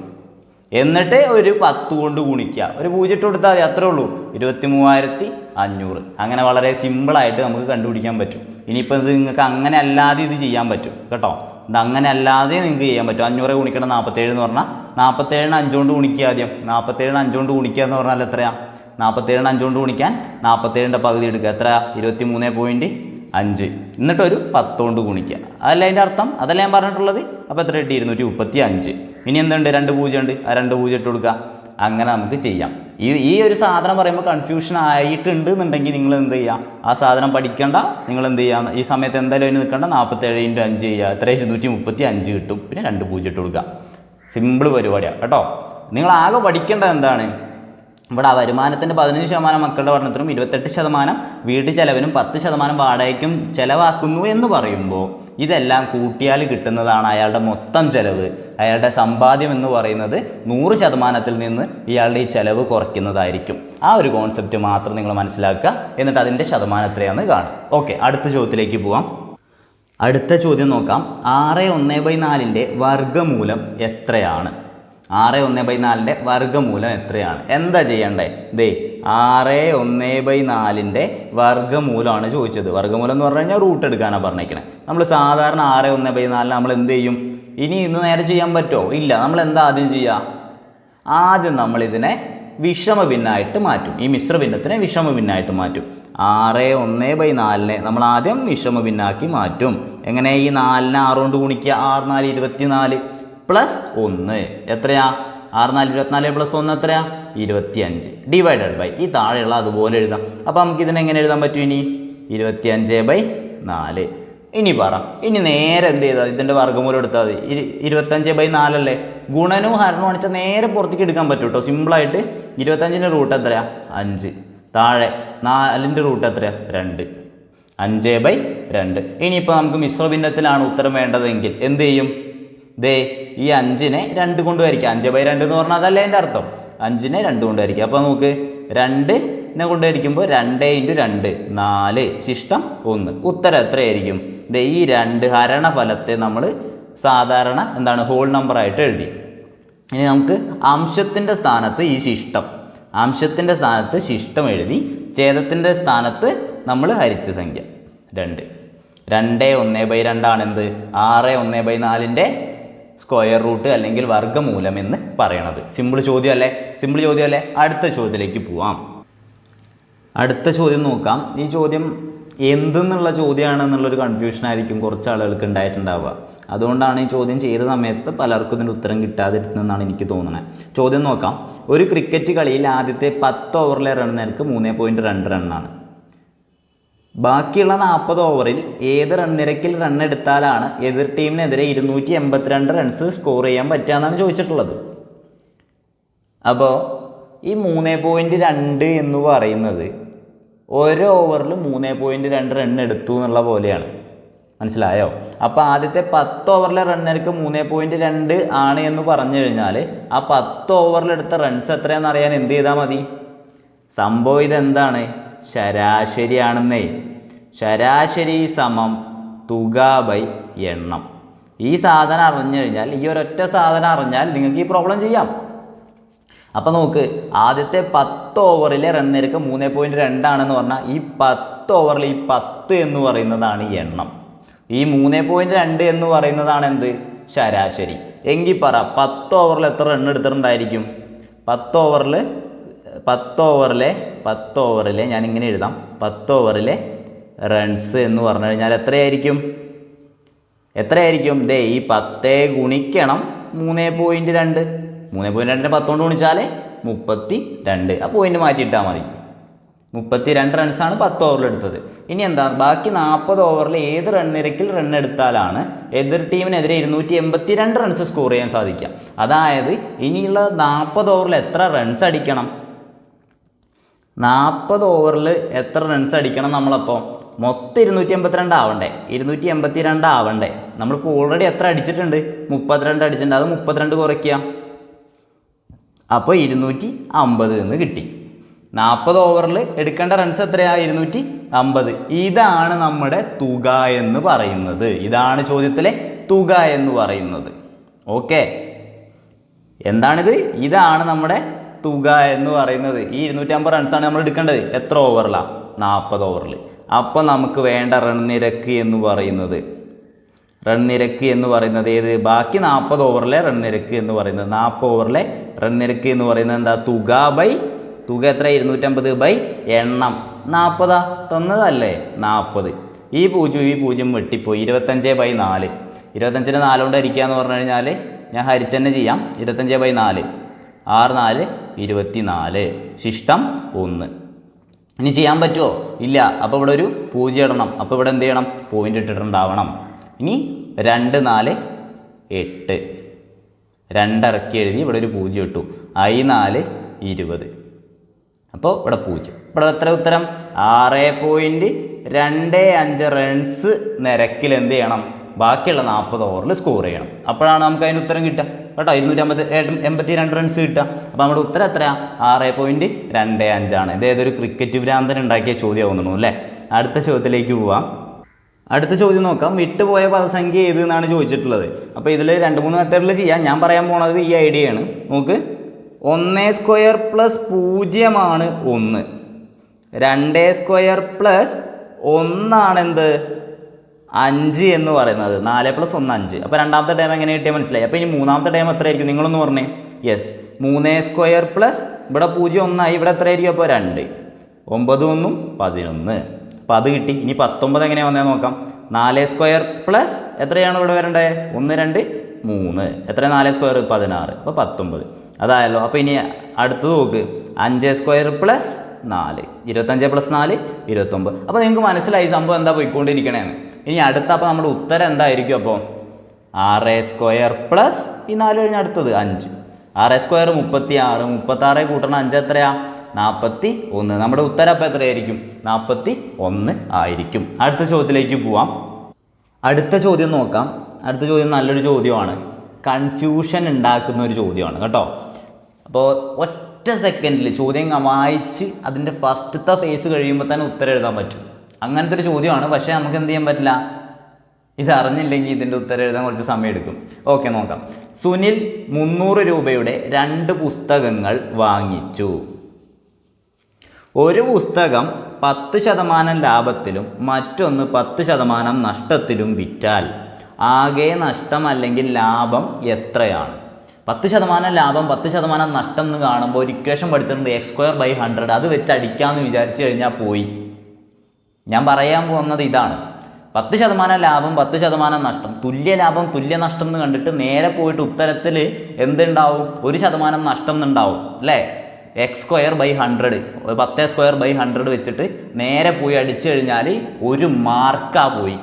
എന്നിട്ട് ഒരു 10 കൊണ്ട് ഗുണിക്കുക, ഒരു 0 ഇട്ട് കൊടുത്താൽ മതി, അത്രേ ഉള്ളൂ. 23,500. അങ്ങനെ വളരെ സിമ്പിളായിട്ട് നമുക്ക് കണ്ടുപിടിക്കാൻ പറ്റും. ഇനിയിപ്പോൾ ഇത് നിങ്ങൾക്ക് അങ്ങനെ അല്ലാതെ ഇത് ചെയ്യാൻ പറ്റും കേട്ടോ. ഇത് അങ്ങനെ അല്ലാതെ നിങ്ങൾക്ക് ചെയ്യാൻ പറ്റും. 500 ഗുണിക്കണം 47 എന്ന് പറഞ്ഞാൽ 47നെ 5 കൊണ്ട് ഗുണിക്കുക. ആദ്യം 47നെ 5 കൊണ്ട് ഗുണിക്കുക എന്ന് പറഞ്ഞാൽ എത്രയാണ്? 47നെ 5 കൊണ്ട് ഗുണിക്കാൻ 47ൻ്റെ പകുതി എടുക്കുക. എത്രയാണ്? 23.5. എന്നിട്ടൊരു 10 കൊണ്ട് ഗുണിക്കുക. അതല്ല അതിൻ്റെ അർത്ഥം, അതല്ല ഞാൻ പറഞ്ഞിട്ടുള്ളത്. അപ്പോൾ എത്ര കിട്ടി? 235. ഇനി എന്തുണ്ട്? 2 0 ഉണ്ട്, ആ 2 0 ഇട്ട് കൊടുക്കുക. അങ്ങനെ നമുക്ക് ചെയ്യാം. ഈ ഒരു സാധനം പറയുമ്പോൾ കൺഫ്യൂഷൻ ആയിട്ടുണ്ട് എന്നുണ്ടെങ്കിൽ നിങ്ങൾ എന്ത് ചെയ്യുക? ആ സാധനം പഠിക്കേണ്ട, നിങ്ങൾ എന്ത് ചെയ്യുക? ഈ സമയത്ത് എന്തായാലും അതിന് നിൽക്കേണ്ട. 47 × 5 ചെയ്യുക. എത്ര? 235 കിട്ടും. പിന്നെ 2 0 ഇട്ട് കൊടുക്കുക. സിമ്പിൾ പരിപാടിയാണ് കേട്ടോ. നിങ്ങൾ ആകെ പഠിക്കേണ്ടത് എന്താണ്? ഇവിടെ വരുമാനത്തിൻ്റെ 15% മക്കളുടെ പഠനത്തിനും 28% വീട്ടു ചെലവിനും 10% വാടകയ്ക്കും ചിലവാക്കുന്നു എന്ന് പറയുമ്പോൾ ഇതെല്ലാം കൂട്ടിയാൽ കിട്ടുന്നതാണ് അയാളുടെ മൊത്തം ചിലവ്. അയാളുടെ സമ്പാദ്യം എന്ന് പറയുന്നത് 100%-ൽ നിന്ന് ഇയാളുടെ ഈ ചിലവ് കുറയ്ക്കുന്നതായിരിക്കും. ആ ഒരു കോൺസെപ്റ്റ് മാത്രം നിങ്ങൾ മനസ്സിലാക്കുക. എന്നിട്ട് അതിൻ്റെ ശതമാനം എത്രയാണെന്ന് കാണും. ഓക്കെ, അടുത്ത ചോദ്യത്തിലേക്ക് പോവാം. അടുത്ത ചോദ്യം നോക്കാം. 6/1/4 വർഗ്ഗമൂലം എത്രയാണ്? 6/1/4 വർഗ്ഗമൂലം എത്രയാണ്? എന്താ ചെയ്യണ്ടേ? ദേ 6/1/4 വർഗ്ഗമൂലമാണ് ചോദിച്ചത്. വർഗ്ഗമൂലം എന്ന് പറഞ്ഞു കഴിഞ്ഞാൽ റൂട്ട് എടുക്കാനാണ് പറഞ്ഞേക്കണേ. നമ്മൾ സാധാരണ 6/1/4 നമ്മൾ എന്ത് ചെയ്യും? ഇന്ന് നേരെ ചെയ്യാൻ പറ്റുമോ? ഇല്ല. നമ്മൾ എന്താ ആദ്യം ചെയ്യുക? ആദ്യം നമ്മളിതിനെ വിഷമഭിന്നായിട്ട് മാറ്റും. ഈ മിശ്രഭിന്നത്തിനെ വിഷമഭിന്നായിട്ട് മാറ്റും. 6/1/4 നമ്മൾ ആദ്യം വിഷമഭിന്നാക്കി മാറ്റും. എങ്ങനെ? ഈ 4നെ 6 കൊണ്ട് ഗുണിക്കുക. 6 4 24 പ്ലസ് 1 എത്രയാ? 6 4 24 പ്ലസ് 1 എത്രയാ? 25 ഡിവൈഡഡ് ബൈ ഈ താഴെയുള്ള അതുപോലെ എഴുതാം. അപ്പോൾ നമുക്ക് ഇതിനെ എങ്ങനെ എഴുതാൻ പറ്റും? ഇനി 25/4. ഇനി പറ, ഇനി നേരെ എന്ത് ചെയ്താൽ ഇതിൻ്റെ വർഗ്ഗമൂലം എടുത്താൽ മതി. 25/4 അല്ലേ? ഗുണനവും ഹരണവും അടിച്ചാൽ നേരെ പുറത്തേക്ക് എടുക്കാൻ പറ്റും കേട്ടോ, സിമ്പിളായിട്ട്. 25ൻ്റെ റൂട്ട് എത്രയാ? 5. താഴെ 4ൻ്റെ റൂട്ട് എത്രയാ? 2. 5/2. ഇനിയിപ്പോൾ നമുക്ക് മിശ്രഭിന്നത്തിലാണ് ഉത്തരം വേണ്ടതെങ്കിൽ എന്ത് ചെയ്യും? ദേ ഈ 5നെ 2 കൊണ്ട് ഹരിക്കുക. 5/2 എന്ന് പറഞ്ഞാൽ അതല്ലേ എൻ്റെ അർത്ഥം. 5നെ 2 കൊണ്ട് ഹരിക്കുക. അപ്പോൾ നമുക്ക് 2നെ കൊണ്ട് ഹരിക്കുമ്പോൾ 2 × 2 4 ശിഷ്ടം 1. ഉത്തരം എത്രയായിരിക്കും? ദേ ഈ 2 ഹരണഫലത്തെ നമ്മൾ സാധാരണ എന്താണ് ഹോൾ നമ്പറായിട്ട് എഴുതി. ഇനി നമുക്ക് അംശത്തിൻ്റെ സ്ഥാനത്ത് ഈ ശിഷ്ടം, അംശത്തിൻ്റെ സ്ഥാനത്ത് ശിഷ്ടം എഴുതി, ഛേദത്തിൻ്റെ സ്ഥാനത്ത് നമ്മൾ ഹരിച്ച സംഖ്യ 2. 2/1/2 ആണെന്ത്? 6/1/4 സ്ക്വയർ റൂട്ട് അല്ലെങ്കിൽ വർഗ്ഗമൂലം എന്ന് പറയണത്. സിമ്പിൾ ചോദ്യം അല്ലേ? സിമ്പിൾ ചോദ്യം അല്ലേ? അടുത്ത ചോദ്യത്തിലേക്ക് പോവാം. അടുത്ത ചോദ്യം നോക്കാം. ഈ ചോദ്യം എന്തെന്നുള്ള ചോദ്യമാണെന്നുള്ളൊരു കൺഫ്യൂഷൻ ആയിരിക്കും കുറച്ച് ആളുകൾക്ക് ഉണ്ടായിട്ടുണ്ടാവുക. അതുകൊണ്ടാണ് ഈ ചോദ്യം ചെയ്ത സമയത്ത് പലർക്കും ഇതിൻ്റെ ഉത്തരം കിട്ടാതിരുന്നതെന്നാണ് എനിക്ക് തോന്നുന്നത്. ചോദ്യം നോക്കാം. ഒരു ക്രിക്കറ്റ് കളിയിൽ ആദ്യത്തെ 10 ഓവറിലെ റൺ നിരക്ക് 3.2 റണ്ണാണ്. ബാക്കിയുള്ള 40 ഓവറിൽ ഏത് റൺ നിരക്കിൽ റൺ എടുത്താലാണ് എതിർ ടീമിനെതിരെ 282 റൺസ് സ്കോർ ചെയ്യാൻ പറ്റുക എന്നാണ് ചോദിച്ചിട്ടുള്ളത്. അപ്പോൾ ഈ 3.2 എന്ന് പറയുന്നത് ഓരോ ഓവറിൽ 3.2 റൺ എടുത്തു എന്നുള്ള പോലെയാണ്. മനസ്സിലായോ? അപ്പോൾ ആദ്യത്തെ 10 ഓവറിലെ റൺ നിരക്ക് 3.2 ആണ് എന്ന് പറഞ്ഞു കഴിഞ്ഞാൽ ആ 10 ഓവറിലെടുത്ത റൺസ് എത്രയാണെന്ന് അറിയാൻ എന്ത് ചെയ്താൽ മതി? സംഭവം ഇതെന്താണ്? ശരാശരിയാണെന്നേ. ശരാശരി സമം തുക ബൈ എണ്ണം. ഈ സാധനം അറിഞ്ഞു കഴിഞ്ഞാൽ, ഈ ഒരൊറ്റ സാധനം അറിഞ്ഞാൽ നിങ്ങൾക്ക് ഈ പ്രോബ്ലം ചെയ്യാം. അപ്പം നോക്ക്, ആദ്യത്തെ 10 ഓവറിലെ റൺ നിരക്ക് 3.2 ആണെന്ന് പറഞ്ഞാൽ ഈ 10 ഓവറിൽ ഈ 10 എന്ന് പറയുന്നതാണ് ഈ എണ്ണം. ഈ 3.2 എന്ന് പറയുന്നതാണ് എന്ത്? ശരാശരി. എങ്കിൽ പറ 10 ഓവറിൽ എത്ര റൺ എടുത്തിട്ടുണ്ടായിരിക്കും? 10 ഓവറിലെ ഞാൻ ഇങ്ങനെ എഴുതാം. 10 ഓവറിലെ റൺസ് എന്ന് പറഞ്ഞു കഴിഞ്ഞാൽ എത്രയായിരിക്കും? ദേ ഈ 10 ഗുണിക്കണം 3.2. 3.2 10 കൊണ്ട് ഗുണിച്ചാൽ 32. ആ പോയിന്റ് മാറ്റിയിട്ടാൽ മതി. 32 റൺസാണ് 10 ഓവറിൽ എടുത്തത്. ഇനി എന്താ? ബാക്കി 40 ഓവറിൽ ഏത് റൺ നിരക്കിൽ റൺ എടുത്താലാണ് എതിർ ടീമിനെതിരെ 282 റൺസ് സ്കോർ ചെയ്യാൻ സാധിക്കുക? അതായത് ഇനിയുള്ള 40 ഓവറിൽ എത്ര റൺസ് അടിക്കണം? 40 ഓവറിൽ എത്ര റൺസ് അടിക്കണം? നമ്മളപ്പോൾ മൊത്തം 282 ആവണ്ടേ? 282 ആവണ്ടേ? നമ്മളിപ്പോൾ ഓൾറെഡി എത്ര അടിച്ചിട്ടുണ്ട്? 32 അടിച്ചിട്ടുണ്ട്. അത് 32 കുറയ്ക്കുക. അപ്പോൾ 250 എന്ന് കിട്ടി. 40 ഓവറിൽ എടുക്കേണ്ട റൺസ് എത്രയാ? 250. ഇതാണ് നമ്മുടെ തുക എന്ന് പറയുന്നത്. ഇതാണ് ചോദ്യത്തിലെ തുക എന്ന് പറയുന്നത്. ഓക്കെ, എന്താണിത്? ഇതാണ് നമ്മുടെ തുക എന്ന് പറയുന്നത്. ഈ 250 റൺസാണ് നമ്മൾ എടുക്കേണ്ടത്. എത്ര ഓവറിലാണ്? 40 ഓവറിൽ. അപ്പോൾ നമുക്ക് വേണ്ട റൺ നിരക്ക് എന്ന് പറയുന്നത് ഏത്? ബാക്കി 40 ഓവറിലെ റൺ നിരക്ക് എന്ന് പറയുന്നത്, 40 ഓവറിലെ റൺ നിരക്ക് എന്ന് പറയുന്നത് എന്താ? തുക എത്ര? 250 ബൈ എണ്ണം. 40 തന്നതല്ലേ? 40. ഈ 0 വെട്ടിപ്പോയി. 25/4. 25നെ 4 കൊണ്ട് ഹരിക്കുക എന്ന് പറഞ്ഞു കഴിഞ്ഞാൽ ഞാൻ ഹരിച്ചെന്നെ ചെയ്യാം. 25/4. 6 4 24 ശിഷ്ടം 1. ഇനി ചെയ്യാൻ പറ്റുമോ? ഇല്ല. അപ്പോൾ ഇവിടെ ഒരു 0 ഇടണം. അപ്പോൾ ഇവിടെ എന്ത് ചെയ്യണം? പോയിന്റ് ഇട്ടിട്ടുണ്ടാവണം. ഇനി 2 4 8. 2 ഇറക്കി എഴുതി ഇവിടെ ഒരു 0 ഇട്ടു. I4 20. അപ്പോൾ ഇവിടെ 0. ഇവിടെ എത്ര ഉത്തരം? 6.25 റൺസ് നിരക്കിൽ എന്ത് ചെയ്യണം? ബാക്കിയുള്ള 40 ഓവറിൽ സ്കോർ ചെയ്യണം. അപ്പോഴാണ് നമുക്ക് അതിന് ഉത്തരം കിട്ടുക കേട്ടോ. 282 റൺസ് കിട്ടുക. അപ്പോൾ നമ്മുടെ ഉത്തരം എത്രയാണ്? 6.25 ആണ്. ഇത് ഏതൊരു ക്രിക്കറ്റ് ഭ്രാന്തൻ ഉണ്ടാക്കിയ ചോദ്യമാകുന്നു അല്ലേ? അടുത്ത ചോദ്യത്തിലേക്ക് പോവാം. അടുത്ത ചോദ്യം നോക്കാം. വിട്ടുപോയ പദസംഖ്യ ഏത് എന്നാണ് ചോദിച്ചിട്ടുള്ളത്. അപ്പോൾ ഇതിൽ 2-3 മെത്തേഡിൽ ചെയ്യാം. ഞാൻ പറയാൻ പോണത് ഈ ഐഡിയയാണ്. നോക്ക്, 1² പ്ലസ് 0 ആണ് 1, 2² പ്ലസ് 1 എന്ത് 5 എന്ന് പറയുന്നത്. 4 + 1 5. അപ്പോൾ രണ്ടാമത്തെ ടൈം എങ്ങനെ കിട്ടിയാൽ മനസ്സിലായി. അപ്പോൾ ഇനി മൂന്നാമത്തെ ടൈം എത്രയായിരിക്കും നിങ്ങളൊന്ന് പറഞ്ഞേ. യെസ്, 3² പ്ലസ് ഇവിടെ 0 1 ഇവിടെ എത്രയായിരിക്കും? അപ്പോൾ 2, 9 1 11. അപ്പോൾ അത് കിട്ടി. ഇനി 19 എങ്ങനെയാണ് വന്നേ നോക്കാം. 4² പ്ലസ് എത്രയാണ് ഇവിടെ വരേണ്ടത്? 1 2 3. എത്ര 4² 16. അപ്പോൾ 19 അതായല്ലോ. അപ്പോൾ ഇനി അടുത്തത് നോക്ക്, 5² പ്ലസ് 4, 25 + 4 29. അപ്പോൾ നിങ്ങൾക്ക് മനസ്സിലായി സംഭവം എന്താ പോയിക്കൊണ്ടിരിക്കണേന്ന്. ഇനി അടുത്ത അപ്പോൾ നമ്മുടെ ഉത്തരം എന്തായിരിക്കും? അപ്പോൾ 6² പ്ലസ് ഈ 4 കഴിഞ്ഞ് അടുത്തത് 5. 6² 36, 36 കൂട്ടണം 5 എത്രയാ? 41. നമ്മുടെ ഉത്തരം അപ്പോൾ എത്രയായിരിക്കും? 41 ആയിരിക്കും. അടുത്ത ചോദ്യത്തിലേക്ക് പോവാം. അടുത്ത ചോദ്യം നോക്കാം. അടുത്ത ചോദ്യം നല്ലൊരു ചോദ്യമാണ്, കൺഫ്യൂഷൻ ഉണ്ടാക്കുന്ന ഒരു ചോദ്യമാണ് കേട്ടോ. അപ്പോൾ ഒറ്റ സെക്കൻഡിൽ ചോദ്യം വായിച്ച് അതിൻ്റെ ഫസ്റ്റത്തെ ഫേസ് കഴിയുമ്പോൾ തന്നെ ഉത്തരം എഴുതാൻ പറ്റും. അങ്ങനത്തെ ഒരു ചോദ്യമാണ്. പക്ഷേ നമുക്ക് എന്ത് ചെയ്യാൻ പറ്റില്ല, ഇതറിഞ്ഞില്ലെങ്കിൽ ഇതിൻ്റെ ഉത്തരം എഴുതാൻ കുറച്ച് സമയം എടുക്കും. ഓക്കെ, നോക്കാം. സുനിൽ 300 രൂപയുടെ 2 പുസ്തകങ്ങൾ വാങ്ങിച്ചു. ഒരു പുസ്തകം 10% ലാഭത്തിലും മറ്റൊന്ന് 10% നഷ്ടത്തിലും വിറ്റാൽ ആകെ നഷ്ടം അല്ലെങ്കിൽ ലാഭം എത്രയാണ്? 10% ലാഭം 10% നഷ്ടം എന്ന് കാണുമ്പോൾ ഒരു ഇക്വേഷൻ പഠിച്ചിട്ടുണ്ട്, x²/100. അത് വെച്ച് അടിക്കാമെന്ന് വിചാരിച്ചു കഴിഞ്ഞാൽ പോയി. ഞാൻ പറയാൻ പോകുന്നത് ഇതാണ്, 10% ലാഭം 10% നഷ്ടം, തുല്യ ലാഭം തുല്യ നഷ്ടം എന്ന് കണ്ടിട്ട് നേരെ പോയിട്ട് ഉത്തരത്തിൽ എന്തുണ്ടാവും? 1% നഷ്ടം എന്നുണ്ടാവും അല്ലേ? x²/100, 10² വെച്ചിട്ട് നേരെ പോയി അടിച്ചു കഴിഞ്ഞാൽ 1 മാർക്കാ പോയി.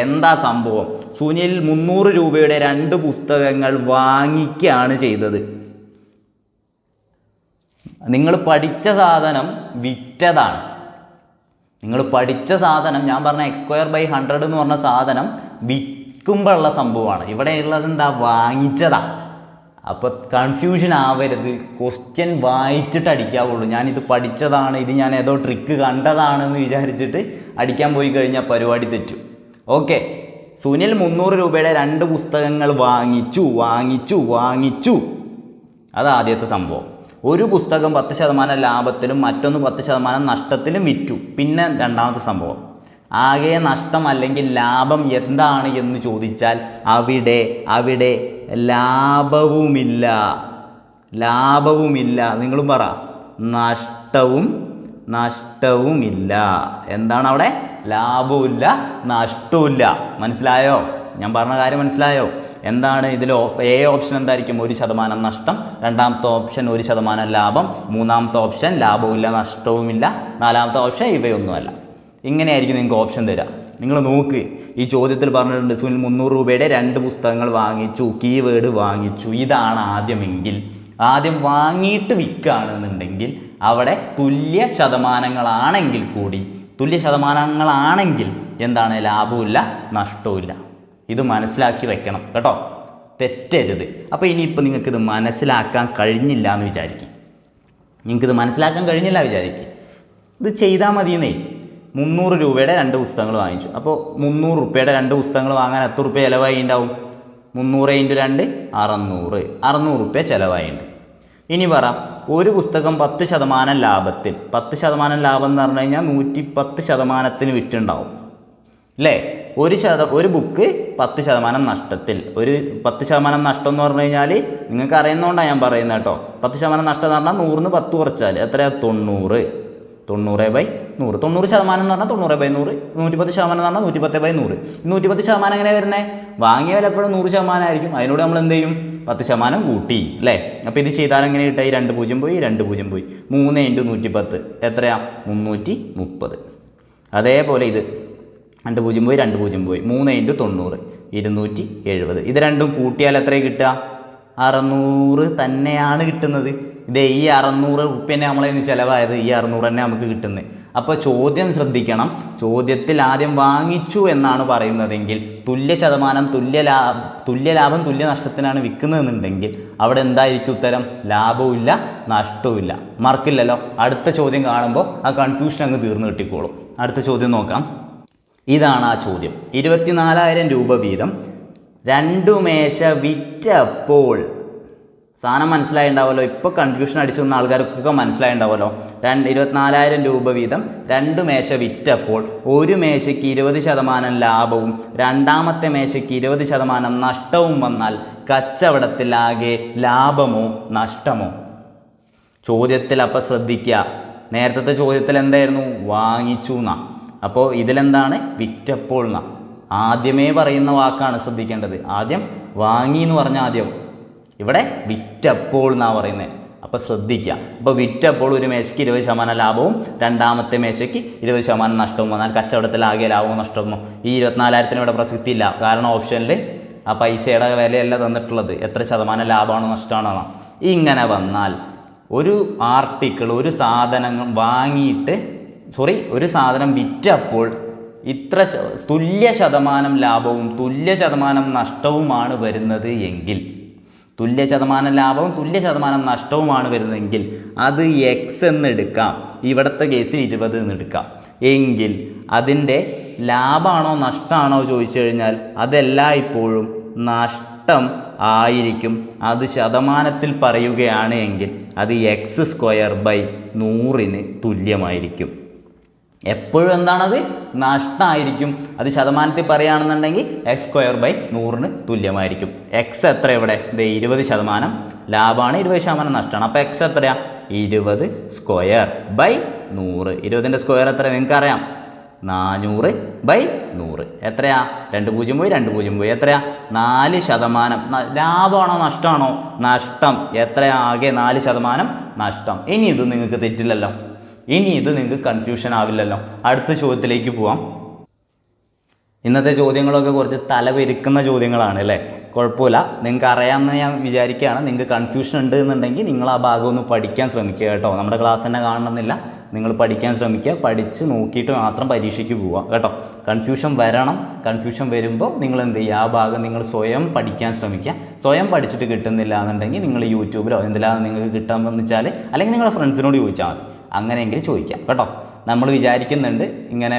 എന്താ സംഭവം? സുനിൽ 300 രൂപയുടെ 2 പുസ്തകങ്ങൾ വാങ്ങിക്കുകയാണ് ചെയ്തത്. നിങ്ങൾ പഠിച്ച സാധനം വിറ്റതാണ്. നിങ്ങൾ പഠിച്ച സാധനം, ഞാൻ പറഞ്ഞ x²/100 എന്ന് പറഞ്ഞ സാധനം വിൽക്കുമ്പോഴുള്ള സംഭവമാണ്. ഇവിടെ ഉള്ളത് എന്താ? വാങ്ങിച്ചതാ. അപ്പോൾ കൺഫ്യൂഷൻ ആവരുത്. ക്വസ്റ്റ്യൻ വായിച്ചിട്ട് അടിക്കാവുള്ളൂ. ഞാനിത് പഠിച്ചതാണ്, ഇത് ഞാൻ ഏതോ ട്രിക്ക് കണ്ടതാണെന്ന് വിചാരിച്ചിട്ട് അടിക്കാൻ പോയി കഴിഞ്ഞാൽ പരിപാടി തെറ്റും. ഓക്കെ, സുനിൽ 300 രൂപയുടെ 2 പുസ്തകങ്ങൾ വാങ്ങിച്ചു. അത് ആദ്യത്തെ സംഭവം. ഒരു പുസ്തകം 10% ലാഭത്തിലും മറ്റൊന്ന് 10% നഷ്ടത്തിലും വിറ്റു. പിന്നെ രണ്ടാമത്തെ സംഭവം, ആകെ നഷ്ടം അല്ലെങ്കിൽ ലാഭം എന്താണ് എന്ന് ചോദിച്ചാൽ അവിടെ ലാഭവുമില്ല. നിങ്ങളും പറ, നഷ്ടവുമില്ല. എന്താണ് അവിടെ? ലാഭവുമില്ല, നഷ്ടവുമില്ല. മനസ്സിലായോ? ഞാൻ പറഞ്ഞ കാര്യം മനസ്സിലായോ? എന്താണ് ഇതിൽ? എ ഓപ്ഷൻ എന്തായിരിക്കും? 1% നഷ്ടം, രണ്ടാമത്തെ ഓപ്ഷൻ 1% ലാഭം, മൂന്നാമത്തെ ഓപ്ഷൻ ലാഭവുമില്ല നഷ്ടവുമില്ല, നാലാമത്തെ ഓപ്ഷൻ ഇവയൊന്നുമല്ല. ഇങ്ങനെയായിരിക്കും നിങ്ങൾക്ക് ഓപ്ഷൻ തരിക. നിങ്ങൾ നോക്ക്, ഈ ചോദ്യത്തിൽ പറഞ്ഞിട്ടുണ്ട് സുനിൽ 300 രൂപയുടെ 2 പുസ്തകങ്ങൾ വാങ്ങിച്ചു, കീവേഡ് വാങ്ങിച്ചു. ഇതാണ് ആദ്യമെങ്കിൽ, ആദ്യം വാങ്ങിയിട്ട് വിൽക്കുകയാണെന്നുണ്ടെങ്കിൽ അവിടെ തുല്യ ശതമാനങ്ങളാണെങ്കിൽ എന്താണ്? ലാഭവുമില്ല നഷ്ടവുമില്ല. ഇത് മനസ്സിലാക്കി വെക്കണം കേട്ടോ, തെറ്റരുത്. അപ്പോൾ ഇനിയിപ്പോൾ നിങ്ങൾക്കിത് മനസ്സിലാക്കാൻ കഴിഞ്ഞില്ല എന്ന് വിചാരിക്കും. ഇത് ചെയ്താൽ മതിയെന്നേ. 300 രൂപയുടെ 2 പുസ്തകങ്ങൾ വാങ്ങിച്ചു. അപ്പോൾ 300 രൂപയുടെ 2 പുസ്തകങ്ങൾ വാങ്ങാൻ എത്ര രൂപ ചിലവായി ഉണ്ടാവും? 300 × 2 600 രൂപ ചിലവായിട്ടുണ്ട്. ഇനി പറ, ഒരു പുസ്തകം 10% ലാഭത്തിൽ, 10% ലാഭം എന്ന് പറഞ്ഞു കഴിഞ്ഞാൽ 110% വിറ്റുണ്ടാവും അല്ലേ? ഒരു ബുക്ക് 10% നഷ്ടത്തിൽ. ഒരു 10% നഷ്ടം എന്ന് പറഞ്ഞു കഴിഞ്ഞാൽ നിങ്ങൾക്ക് അറിയുന്നതുകൊണ്ടാണ് ഞാൻ പറയുന്നത് കേട്ടോ. 10% നഷ്ടം എന്ന് പറഞ്ഞാൽ 100ന് 10 കുറച്ചാൽ എത്രയാണ്? 90. 90/100. 90% എന്ന് പറഞ്ഞാൽ 90/100. 110% എന്ന് പറഞ്ഞാൽ 110/100. 110% എങ്ങനെ വരുന്നത്? വാങ്ങിയ വില എപ്പോഴും 100% ആയിരിക്കും. അതിനോട് നമ്മൾ എന്ത് ചെയ്യും? 10% കൂട്ടി അല്ലേ? അപ്പോൾ ഇത് ചെയ്താൽ എങ്ങനെ കിട്ടായി? 2 0 പോയി 2 0 പോയി. 3 × 110 എത്രയാ? 330. അതേപോലെ ഇത് 2 0 പോയി 2 0 പോയി. 3 × 90 270. ഇത് രണ്ടും കൂട്ടിയാൽ എത്രയാണ് കിട്ടുക? 600 തന്നെയാണ് കിട്ടുന്നത്. ഈ 600 റുപ്യ തന്നെ നമ്മളെ ചിലവായത്, ഈ 600 തന്നെ നമുക്ക് കിട്ടുന്നത്. അപ്പോൾ ചോദ്യം ശ്രദ്ധിക്കണം. ചോദ്യത്തിൽ ആദ്യം വാങ്ങിച്ചു എന്നാണ് പറയുന്നതെങ്കിൽ തുല്യ ലാഭം തുല്യ നഷ്ടത്തിനാണ് വിൽക്കുന്നതെന്നുണ്ടെങ്കിൽ അവിടെ എന്തായിരിക്കും ഉത്തരം? ലാഭവുമില്ല നഷ്ടവുമില്ല. മാർക്കില്ലല്ലോ. അടുത്ത ചോദ്യം കാണുമ്പോൾ ആ കൺഫ്യൂഷൻ അങ്ങ് തീർന്നു കിട്ടിക്കോളും. അടുത്ത ചോദ്യം നോക്കാം. ഇതാണ് ആ ചോദ്യം. 24,000 രൂപ വീതം 2 മേശ വിറ്റപ്പോൾ, സാധനം മനസ്സിലായിണ്ടാവുമല്ലോ. ഇപ്പോൾ കൺഫ്യൂഷൻ അടിച്ചു വന്ന ആൾക്കാർക്കൊക്കെ മനസ്സിലായിണ്ടാവുമല്ലോ. 24,000 രൂപ വീതം 2 മേശ വിറ്റപ്പോൾ ഒരു മേശയ്ക്ക് 20% ലാഭവും രണ്ടാമത്തെ മേശയ്ക്ക് 20% നഷ്ടവും വന്നാൽ കച്ചവടത്തിലാകെ ലാഭമോ നഷ്ടമോ? ചോദ്യത്തിൽ അപ്പം ശ്രദ്ധിക്കുക, നേരത്തെ ചോദ്യത്തിൽ എന്തായിരുന്നു? വാങ്ങിച്ചു എന്നാ. അപ്പോൾ ഇതിലെന്താണ്? വിറ്റപ്പോൾ എന്നാ. ആദ്യമേ പറയുന്ന വാക്കാണ് ശ്രദ്ധിക്കേണ്ടത്. ആദ്യം വാങ്ങി എന്ന് പറഞ്ഞാൽ ആദ്യം, ഇവിടെ വിറ്റപ്പോൾ എന്നാണ് പറയുന്നത്. അപ്പോൾ ശ്രദ്ധിക്കുക. അപ്പോൾ വിറ്റപ്പോൾ ഒരു മേശയ്ക്ക് 20% ലാഭവും രണ്ടാമത്തെ മേശയ്ക്ക് 20% നഷ്ടവും വന്നാൽ കച്ചവടത്തിലാകെ ലാഭവും നഷ്ടമോ? ഈ 24,000 ഇവിടെ പ്രസക്തി ഇല്ല. കാരണം ഓപ്ഷനിൽ ആ പൈസയുടെ വിലയല്ല തന്നിട്ടുള്ളത്, എത്ര ശതമാനം ലാഭമാണോ നഷ്ടമാണോ. ഇങ്ങനെ വന്നാൽ ഒരു ആർട്ടിക്കിൾ, ഒരു സാധനം വാങ്ങിയിട്ട് ഒരു സാധനം വിറ്റപ്പോൾ ഇത്ര തുല്യ ശതമാനം ലാഭവും തുല്യ ശതമാനം നഷ്ടവുമാണ് വരുന്നത് എങ്കിൽ, തുല്യ ശതമാനം ലാഭവും തുല്യ ശതമാനം നഷ്ടവുമാണ് വരുന്നതെങ്കിൽ അത് എക്സ് എന്നെടുക്കാം. ഇവിടുത്തെ കേസിൽ 20 എന്നെടുക്കാം. എങ്കിൽ അതിൻ്റെ ലാഭമാണോ നഷ്ടമാണോ ചോദിച്ചു കഴിഞ്ഞാൽ അതെല്ലായ്പ്പോഴും നഷ്ടം ആയിരിക്കും. അത് ശതമാനത്തിൽ പറയുകയാണ് എങ്കിൽ അത് x²/100 തുല്യമായിരിക്കും. എപ്പോഴും എന്താണത്? നഷ്ടമായിരിക്കും. അത് ശതമാനത്തിൽ പറയുകയാണെന്നുണ്ടെങ്കിൽ x²/100 തുല്യമായിരിക്കും. എക്സ് എത്ര ഇവിടെ? 20% ലാഭമാണ്, 20% നഷ്ടമാണ്. അപ്പോൾ എക്സ് എത്രയാ? 20²/100. 20ൻ്റെ സ്ക്വയർ എത്ര നിങ്ങൾക്കറിയാം? 400/100. എത്രയാ? 2 0 പോയി 2 0 പോയി. എത്രയാ? 4%. ലാഭമാണോ നഷ്ടമാണോ? നഷ്ടം. എത്രയാ? ആകെ 4% നഷ്ടം. ഇനി ഇത് നിങ്ങൾക്ക് തെറ്റില്ലല്ലോ, ഇനി ഇത് നിങ്ങൾക്ക് കൺഫ്യൂഷൻ ആവില്ലല്ലോ. അടുത്ത ചോദ്യത്തിലേക്ക് പോവാം. ഇന്നത്തെ ചോദ്യങ്ങളൊക്കെ കുറച്ച് തലപെരുക്കുന്ന ചോദ്യങ്ങളാണ് അല്ലേ? കുഴപ്പമില്ല, നിങ്ങൾക്ക് അറിയാമെന്ന് ഞാൻ വിചാരിക്കുകയാണ്. നിങ്ങൾക്ക് കൺഫ്യൂഷൻ ഉണ്ട് എന്നുണ്ടെങ്കിൽ നിങ്ങൾ ആ ഭാഗം ഒന്ന് പഠിക്കാൻ ശ്രമിക്കുക കേട്ടോ. നമ്മുടെ ക്ലാസ് തന്നെ കാണണമെന്നില്ല, നിങ്ങൾ പഠിക്കാൻ ശ്രമിക്കുക. പഠിച്ച് നോക്കിയിട്ട് മാത്രം പരീക്ഷയ്ക്ക് പോവുക കേട്ടോ. കൺഫ്യൂഷൻ വരണം. കൺഫ്യൂഷൻ വരുമ്പോൾ നിങ്ങൾ എന്ത് ചെയ്യുക? ആ ഭാഗം നിങ്ങൾ സ്വയം പഠിക്കാൻ ശ്രമിക്കുക. സ്വയം പഠിച്ചിട്ട് കിട്ടുന്നില്ല എന്നുണ്ടെങ്കിൽ നിങ്ങൾ യൂട്യൂബിലോ എന്തിലാണ് നിങ്ങൾക്ക് കിട്ടാമെന്ന് വെച്ചാൽ, അല്ലെങ്കിൽ നിങ്ങളുടെ ഫ്രണ്ട്സിനോട് ചോദിച്ചാൽ മതി. അങ്ങനെയെങ്കിൽ ചോദിക്കാം കേട്ടോ. നമ്മൾ വിചാരിക്കുന്നുണ്ട് ഇങ്ങനെ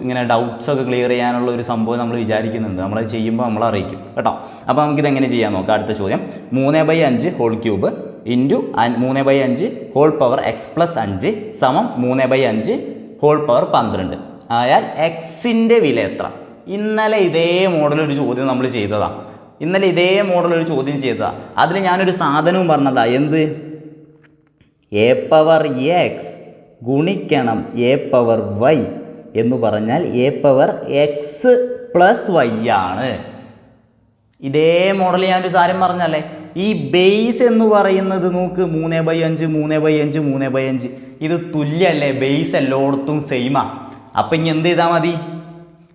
ഇങ്ങനെ ഡൗട്ട്സൊക്കെ ക്ലിയർ ചെയ്യാനുള്ള ഒരു സംഭവം നമ്മൾ വിചാരിക്കുന്നുണ്ട്. നമ്മളത് ചെയ്യുമ്പോൾ നമ്മൾ അറിയിക്കും കേട്ടോ. അപ്പോൾ നമുക്കിതെങ്ങനെ ചെയ്യാൻ നോക്കാം. അടുത്ത ചോദ്യം 3/5 whole cube into 3/5 whole power x+5 സമം 3/5 ഹോൾ പവർ 12 ആയാൽ എക്സിൻ്റെ വില എത്ര? ഇന്നലെ ഇതേ മോഡലൊരു ചോദ്യം നമ്മൾ ചെയ്തതാണ്. അതിൽ ഞാനൊരു സാധനവും പറഞ്ഞതാ. എന്ത്? a⁻x ഗുണിക്കണം a⁻y എന്ന് പറഞ്ഞാൽ a⁻x+y ആണ്. ഇതേ മോഡൽ ഞാനൊരു സാരം പറഞ്ഞല്ലേ. ഈ ബേസ് എന്ന് പറയുന്നത് നോക്ക്, 3/5 3/5 3/5 ഇത് തുല്യല്ലേ? ബേസ് എല്ലായിടത്തും സെയിമാ. അപ്പം ഇനി എന്ത് ചെയ്താൽ മതി?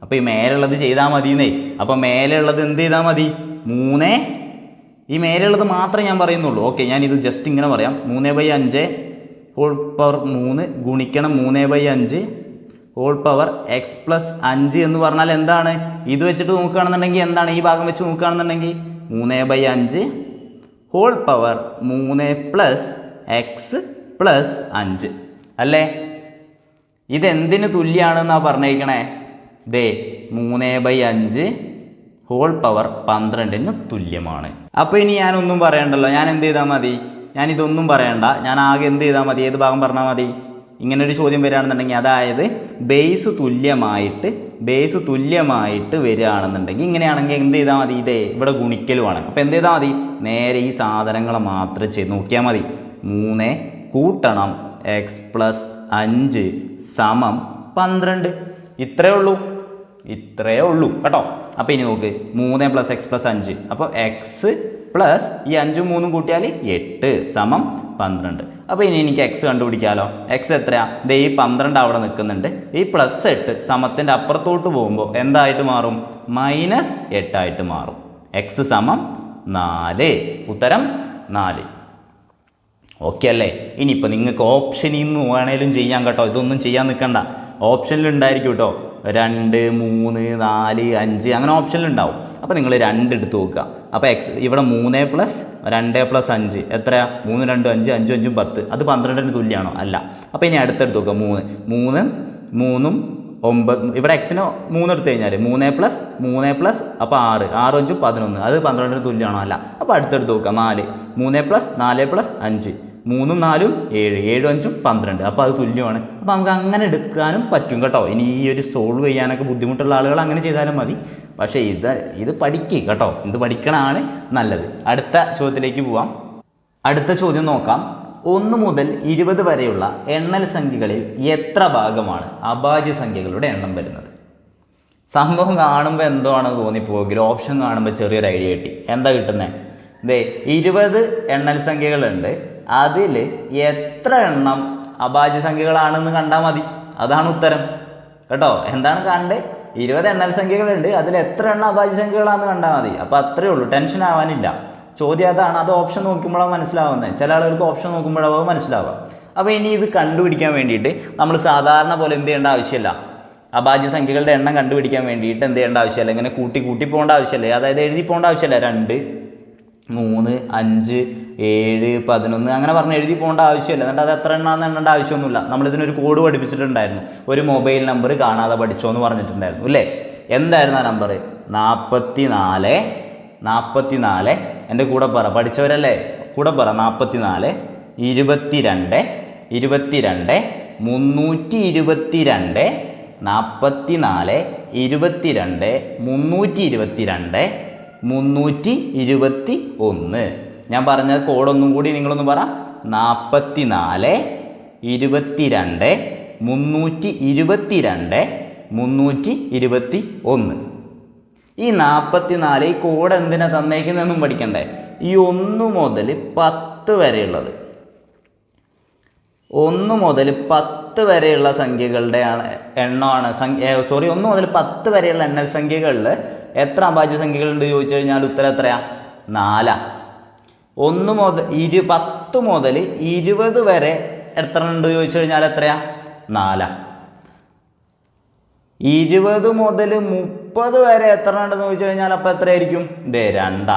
അപ്പോൾ ഈ മേലുള്ളത് ചെയ്താൽ മതിയെന്നേ. അപ്പോൾ മേലുള്ളത് എന്ത് ചെയ്താൽ മതി? ഈ മേലുള്ളത് മാത്രമേ ഞാൻ പറയുന്നുള്ളൂ. ഓക്കെ, ഞാനിത് ജസ്റ്റ് ഇങ്ങനെ പറയാം. 3/5 ഹോൾ പവർ 3 ഗുണിക്കണം 3/5 ഹോൾ പവർ x+5 എന്ന് പറഞ്ഞാൽ എന്താണ്? ഇത് വെച്ചിട്ട് നോക്കുകയാണെന്നുണ്ടെങ്കിൽ എന്താണ്? ഈ ഭാഗം വെച്ച് നോക്കുകയാണെന്നുണ്ടെങ്കിൽ 3/5 ഹോൾ പവർ 3 + x+5 അല്ലേ? ഇതെന്തിന് തുല്യമാണെന്നാണ് പറഞ്ഞേക്കണേ? 3/5 ഹോൾ പവർ 12 തുല്യമാണ്. അപ്പോൾ ഇനി ഞാനൊന്നും പറയണ്ടല്ലോ. ഞാൻ എന്ത് ചെയ്താൽ മതി? ഞാനിതൊന്നും പറയണ്ട. ഞാൻ ആകെ എന്ത് ചെയ്താൽ മതി? ഏത് ഭാഗം പറഞ്ഞാൽ മതി? ഇങ്ങനൊരു ചോദ്യം വരികയാണെന്നുണ്ടെങ്കിൽ, അതായത് ബേസ് തുല്യമായിട്ട് വരികയാണെന്നുണ്ടെങ്കിൽ, ഇങ്ങനെയാണെങ്കിൽ എന്ത് ചെയ്താൽ മതി? ഇവിടെ ഗുണിക്കലുമാണ്. അപ്പോൾ എന്ത് ചെയ്താൽ മതി? നേരെ ഈ സാധനങ്ങളെ മാത്രം ചെയ്ത് നോക്കിയാൽ മതി. 3 കൂട്ടണം x+5 സമം 12. ഇത്രയേ ഉള്ളൂ കേട്ടോ. അപ്പോൾ ഇനി നോക്ക്, 3 + x+5 അപ്പോൾ x പ്ലസ് ഈ 5ഉം 3ഉം കൂട്ടിയാൽ 8 സമം 12. അപ്പോൾ ഇനി എനിക്ക് എക്സ് കണ്ടുപിടിക്കാമല്ലോ. എക്സ് എത്രയാ? ഈ 12 അവിടെ നിൽക്കുന്നുണ്ട്. ഈ +8 സമത്തിൻ്റെ അപ്പുറത്തോട്ട് പോകുമ്പോൾ എന്തായിട്ട് മാറും? -8 ആയിട്ട് മാറും. എക്സ് സമം 4. ഉത്തരം 4. ഓക്കെ അല്ലേ? ഇനിയിപ്പോൾ നിങ്ങൾക്ക് ഓപ്ഷനിൽ നിന്ന് വേണേലും ചെയ്യാം കേട്ടോ. ഇതൊന്നും ചെയ്യാൻ നിൽക്കണ്ട. ഓപ്ഷനിലുണ്ടായിരിക്കും കേട്ടോ. 2 3 4 5 അങ്ങനെ ഓപ്ഷനിലുണ്ടാവും. അപ്പോൾ നിങ്ങൾ 2 എടുത്ത് നോക്കുക. അപ്പോൾ എക്സ് ഇവിടെ 3 + 2 + 5 എത്രയാ? 3 2 5 5 5 10. അത് 12ന് തുല്യമാണോ? അല്ല. അപ്പോൾ ഇനി അടുത്തെടുത്ത് നോക്കുക. 3 3 3 9. ഇവിടെ എക്സിന് 3 എടുത്തു കഴിഞ്ഞാൽ 3+3+ അപ്പോൾ 6, 6 5 11, അത് 12 തുല്യമാണോ? അല്ല. അപ്പോൾ അടുത്തെടുത്ത് നോക്കുക 4, 3+4+5, 3ഉം 4ഉം 7, 7ഉം 5ഉം 12, അപ്പോൾ അത് തുല്യമാണ്. അപ്പോൾ നമുക്ക് അങ്ങനെ എടുക്കാനും പറ്റും കേട്ടോ. ഇനി ഈ ഒരു സോൾവ് ചെയ്യാനൊക്കെ ബുദ്ധിമുട്ടുള്ള ആളുകൾ അങ്ങനെ ചെയ്താലും മതി. പക്ഷേ ഇത് പഠിക്കുക കേട്ടോ, ഇത് പഠിക്കണമാണ് നല്ലത്. അടുത്ത ചോദ്യത്തിലേക്ക് പോവാം. അടുത്ത ചോദ്യം നോക്കാം. 1 മുതൽ 20 വരെയുള്ള എണ്ണൽ സംഖ്യകളിൽ എത്ര ഭാഗമാണ് അഭാജ്യ സംഖ്യകളുടെ എണ്ണം വരുന്നത്? സംഭവം കാണുമ്പോൾ എന്തോ ആണെന്ന് തോന്നിപ്പോകില്ല. ഓപ്ഷൻ കാണുമ്പോൾ ചെറിയൊരു ഐഡിയ കിട്ടി. എന്താ കിട്ടുന്നത്? 20 എണ്ണൽ സംഖ്യകളുണ്ട്, അതിൽ എത്ര എണ്ണം അഭാജ്യ സംഖ്യകളാണെന്ന് കണ്ടാൽ മതി. അതാണ് ഉത്തരം കേട്ടോ. എന്താണ് കാണേണ്ടത്? 20 എണ്ണൽ സംഖ്യകളുണ്ട്, അതിൽ എത്ര എണ്ണം അഭാജ്യ സംഖ്യകളാണെന്ന് കണ്ടാൽ മതി. അപ്പോൾ അത്രയേ ഉള്ളൂ, ടെൻഷൻ ആവാനില്ല. ചോദ്യം അതാണ്. അത് ഓപ്ഷൻ നോക്കുമ്പോഴാണ് മനസ്സിലാവുന്നത്. ചില ആളുകൾക്ക് ഓപ്ഷൻ നോക്കുമ്പോഴാണ് മനസ്സിലാവുക. അപ്പോൾ ഇനി ഇത് കണ്ടുപിടിക്കാൻ വേണ്ടിയിട്ട് നമ്മൾ സാധാരണ പോലെ എന്ത് ചെയ്യേണ്ട ആവശ്യമില്ല. അഭാജ്യ സംഖ്യകളുടെ എണ്ണം കണ്ടുപിടിക്കാൻ വേണ്ടിയിട്ട് എന്ത് ചെയ്യേണ്ട ആവശ്യമില്ല. ഇങ്ങനെ കൂട്ടി പോകേണ്ട ആവശ്യമില്ല. അതായത് എഴുതി പോകേണ്ട ആവശ്യമില്ല. 2, 3, 5, 7, 11 അങ്ങനെ പറഞ്ഞ് എഴുതി പോകേണ്ട ആവശ്യമില്ല. എന്നിട്ട് അത് എത്ര എണ്ണാന്ന് എണ്ണേണ്ട ആവശ്യമൊന്നുമില്ല. നമ്മളിതിനൊരു കോഡ് പഠിപ്പിച്ചിട്ടുണ്ടായിരുന്നു. ഒരു മൊബൈൽ നമ്പർ കാണാതെ പഠിച്ചോ എന്ന് പറഞ്ഞിട്ടുണ്ടായിരുന്നു അല്ലേ? എന്തായിരുന്നു ആ നമ്പർ? 44. എൻ്റെ കൂടെ പറ, പഠിച്ചവരല്ലേ, കൂടെ പറ. 44, 22, 322, 44, 22, 321. ഞാൻ പറഞ്ഞ കോഡൊന്നും കൂടി നിങ്ങളൊന്ന് പറ. 44, 22, 322, 321. ഈ 44 ഈ കോഡ് എന്തിനാ തന്നേക്കുന്നതെന്നും പഠിക്കണ്ടേ? ഈ 1 മുതൽ 10 വരെയുള്ളത്, 1 മുതൽ 10 വരെയുള്ള സംഖ്യകളുടെ എണ്ണമാണ്. 1 മുതൽ 10 വരെയുള്ള എണ്ണൽ സംഖ്യകളിൽ എത്ര അഭാജ്യ സംഖ്യകളുണ്ട് ചോദിച്ചു കഴിഞ്ഞാൽ ഉത്തരം എത്രയാ? 4. 10 മുതൽ 20 വരെ എത്ര ഉണ്ട് ചോദിച്ചു കഴിഞ്ഞാൽ എത്രയാ? 4. 20 മുതൽ 30 വരെ എത്ര ഉണ്ടെന്ന് ചോദിച്ചു കഴിഞ്ഞാൽ അപ്പം എത്രയായിരിക്കും? 2.